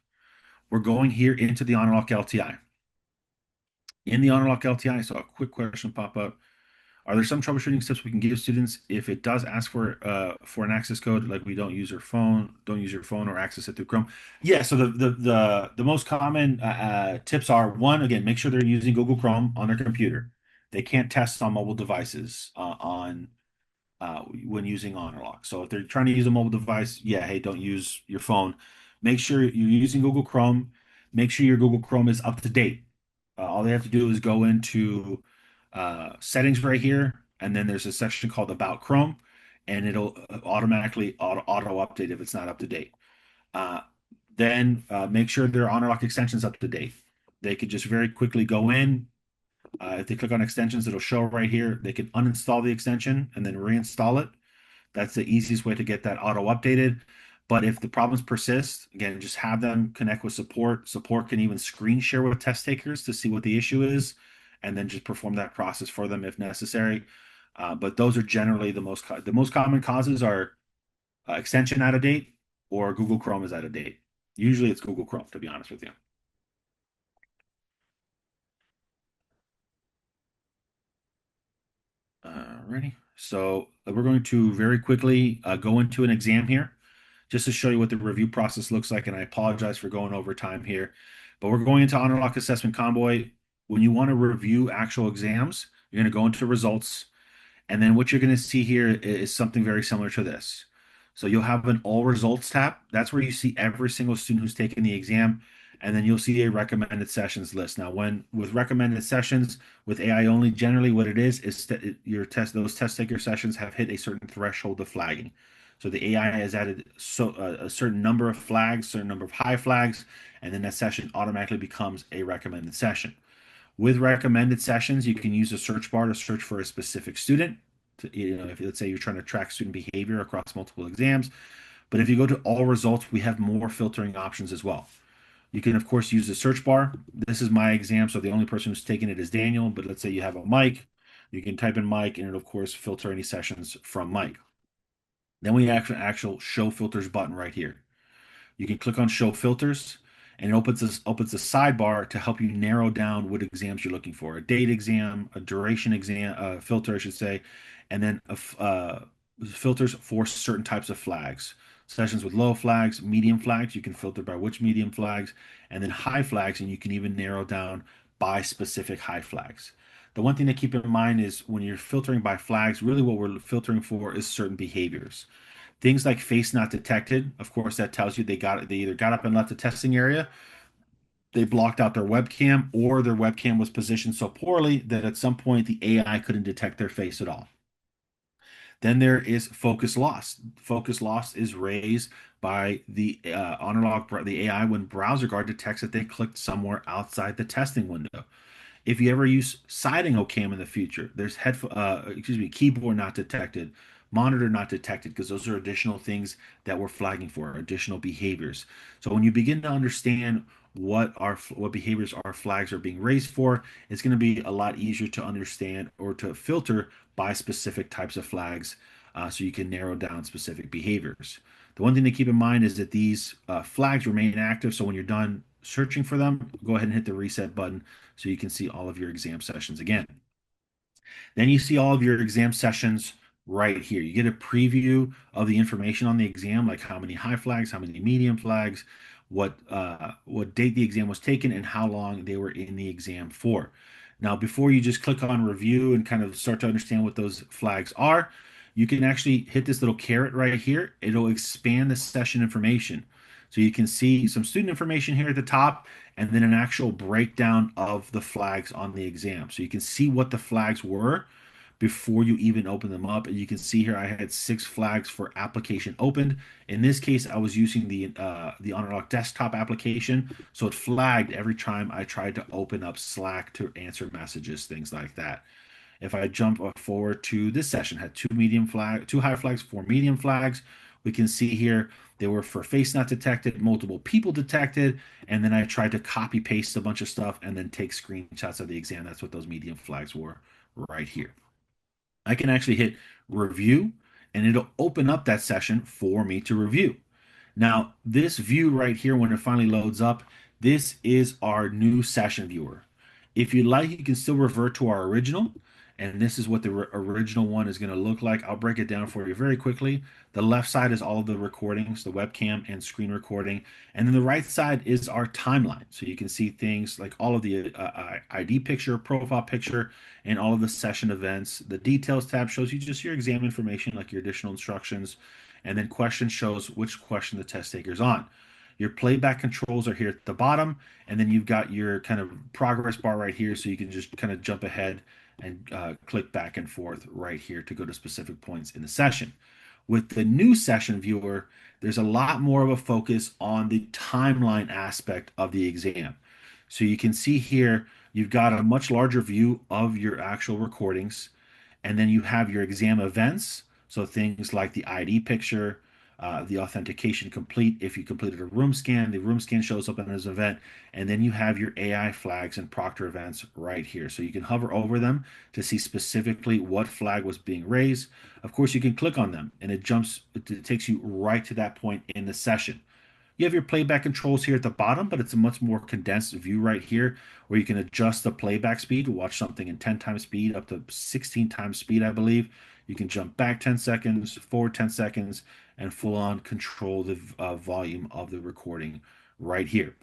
we're going here into the Honorlock LTI. In the Honorlock LTI, I saw a quick question pop up. Are there some troubleshooting steps we can give students if it does ask for an access code, like we don't use your phone or access it through Chrome? Yeah, so the most common tips are, one, again, make sure they're using Google Chrome on their computer. They can't test on mobile devices when using Honorlock. So if they're trying to use a mobile device, yeah, hey, don't use your phone. Make sure you're using Google Chrome. Make sure your Google Chrome is up to date. All they have to do is go into settings right here, and then there's a section called About Chrome, and it'll automatically auto update if it's not up to date. Then make sure their Honorlock extension's up to date. They could just very quickly go in. If they click on extensions, it'll show right here. They can uninstall the extension and then reinstall it. That's the easiest way to get that auto updated. But if the problems persist, again, just have them connect with support. Support can even screen share with test takers to see what the issue is, and then just perform that process for them if necessary. But those are generally the most common causes are extension out of date or Google Chrome is out of date. Usually it's Google Chrome, to be honest with you. Ready? So we're going to very quickly go into an exam here, just to show you what the review process looks like. And I apologize for going over time here. But we're going into Honorlock Assessment Convoy. When you want to review actual exams, you're going to go into results. And then what you're going to see here is something very similar to this. So you'll have an all results tab. That's where you see every single student who's taken the exam. And then you'll see a recommended sessions list. Now, when with recommended sessions with AI only, generally what it is your those test taker sessions have hit a certain threshold of flagging. So the AI has added a certain number of flags, certain number of high flags, and then that session automatically becomes a recommended session. With recommended sessions, you can use a search bar to search for a specific student. If let's say you're trying to track student behavior across multiple exams. But if you go to all results, we have more filtering options as well. You can, of course, use the search bar. This is my exam, so the only person who's taken it is Daniel. But let's say you have a Mike, you can type in Mike, and it'll, of course, filter any sessions from Mike. Then we have an actual show filters button right here. You can click on show filters and it opens a sidebar to help you narrow down what exams you're looking for. A date exam, a duration exam, filter, I should say, and then filters for certain types of flags. Sessions with low flags, medium flags, you can filter by which medium flags, and then high flags, and you can even narrow down by specific high flags. The one thing to keep in mind is when you're filtering by flags, really what we're filtering for is certain behaviors. Things like face not detected, of course, that tells you they either got up and left the testing area, they blocked out their webcam, or their webcam was positioned so poorly that at some point the AI couldn't detect their face at all. Then there is focus loss. Focus loss is raised by the Honorlock, the AI, when browser guard detects that they clicked somewhere outside the testing window. If you ever use siding OCam in the future, there's keyboard not detected, monitor not detected, because those are additional things that we're flagging for, additional behaviors. So when you begin to understand what behaviors our flags are being raised for, it's going to be a lot easier to understand or to filter by specific types of flags, so you can narrow down specific behaviors. The one thing to keep in mind is that these flags remain active. So when you're done searching for them, go ahead and hit the reset button so you can see all of your exam sessions again. Then you see all of your exam sessions right here. You get a preview of the information on the exam, like how many high flags, how many medium flags, what date the exam was taken, and how long they were in the exam for. Now, before you just click on review and kind of start to understand what those flags are, you can actually hit this little caret right here. It'll expand the session information. So you can see some student information here at the top, and then an actual breakdown of the flags on the exam. So you can see what the flags were before you even open them up. And you can see here I had 6 flags for application opened. In this case, I was using the Honorlock desktop application, so it flagged every time I tried to open up Slack to answer messages, things like that. If I jump forward to this session, had 2 high flags, 4 medium flags. We can see here they were for face not detected, multiple people detected, and then I tried to copy paste a bunch of stuff and then take screenshots of the exam. That's what those medium flags were right here. I can actually hit review and it'll open up that session for me to review. Now, this view right here, when it finally loads up, this is our new session viewer. If you like, you can still revert to our original, and this is what the original one is going to look like. I'll break it down for you very quickly. The left side is all of the recordings, the webcam and screen recording, and then the right side is our timeline. So you can see things like all of the ID picture, profile picture, and all of the session events. The details tab shows you just your exam information, like your additional instructions, and then question shows which question the test taker is on. Your playback controls are here at the bottom, and then you've got your kind of progress bar right here, so you can just kind of jump ahead and click back and forth right here to go to specific points in the session. With the new session viewer, there's a lot more of a focus on the timeline aspect of the exam. So you can see here, you've got a much larger view of your actual recordings, and then you have your exam events. So things like the ID picture, the authentication complete. If you completed a room scan, the room scan shows up as an event. And then you have your AI flags and proctor events right here. So you can hover over them to see specifically what flag was being raised. Of course, you can click on them and it takes you right to that point in the session. You have your playback controls here at the bottom, but it's a much more condensed view right here where you can adjust the playback speed to watch something in 10 times speed up to 16 times speed, I believe. You can jump back 10 seconds, forward 10 seconds, and full on control the volume of the recording right here.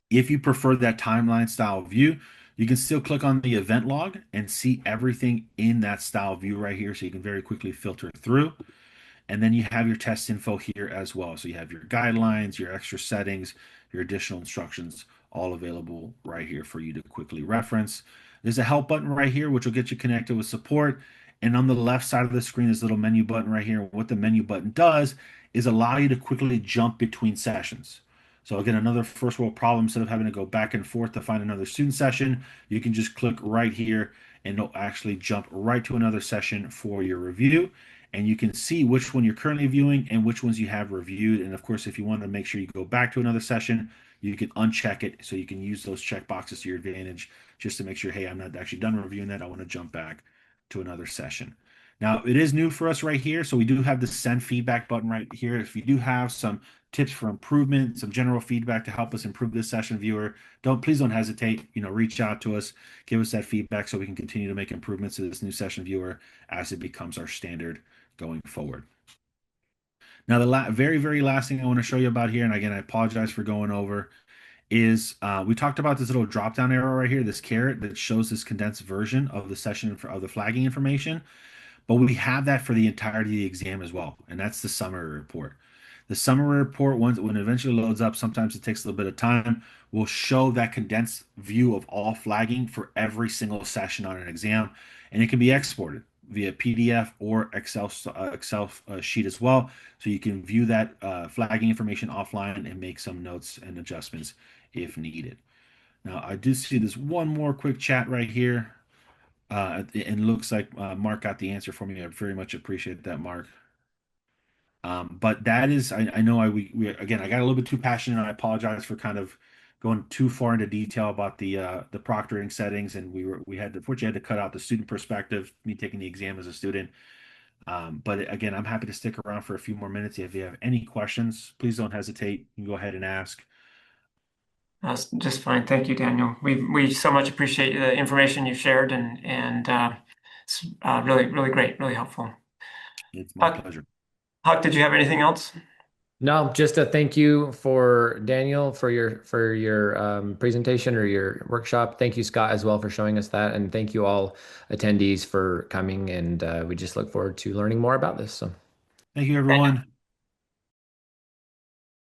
If you prefer that timeline style view, you can still click on the event log and see everything in that style view right here. So you can very quickly filter through. And then you have your test info here as well. So you have your guidelines, your extra settings, your additional instructions, all available right here for you to quickly reference. There's a help button right here, which will get you connected with support. And on the left side of the screen, this little menu button right here. What the menu button does is allow you to quickly jump between sessions. So again, another first world problem, instead of having to go back and forth to find another student session, you can just click right here and it'll actually jump right to another session for your review. And you can see which one you're currently viewing and which ones you have reviewed. And of course, if you want to make sure you go back to another session, you can uncheck it so you can use those check boxes to your advantage just to make sure, hey, I'm not actually done reviewing that. I want to jump back to another session. Now, it is new for us right here. So we do have the send feedback button right here. If you do have some tips for improvement, some general feedback to help us improve this session viewer, please don't hesitate, reach out to us, give us that feedback so we can continue to make improvements to this new session viewer as it becomes our standard going forward. Now, the very, very last thing I want to show you about here, and again, I apologize for going over, is we talked about this little drop-down arrow right here, this caret that shows this condensed version of the session of the flagging information. But we have that for the entirety of the exam as well, and that's the summary report. The summary report, when it eventually loads up, sometimes it takes a little bit of time, will show that condensed view of all flagging for every single session on an exam, and it can be exported via PDF or Excel sheet as well, so you can view that flagging information offline and make some notes and adjustments if needed. Now, I do see this one more quick chat right here. And looks like Mark got the answer for me. I very much appreciate that, Mark. But that is, I know we again, I got a little bit too passionate. And I apologize for kind of going too far into detail about the proctoring settings, and we unfortunately had to cut out the student perspective, me taking the exam as a student. But again, I'm happy to stick around for a few more minutes. If you have any questions, please don't hesitate. You can go ahead and ask. That's just fine. Thank you, Daniel. We so much appreciate the information you shared, and it's really, really great, really helpful. It's my Huck, pleasure. Huck, did you have anything else? No, just a thank you for Daniel for your presentation or your workshop. Thank you, Scott, as well for showing us that, and thank you all attendees for coming. And we just look forward to learning more about this. So. Thank you, everyone.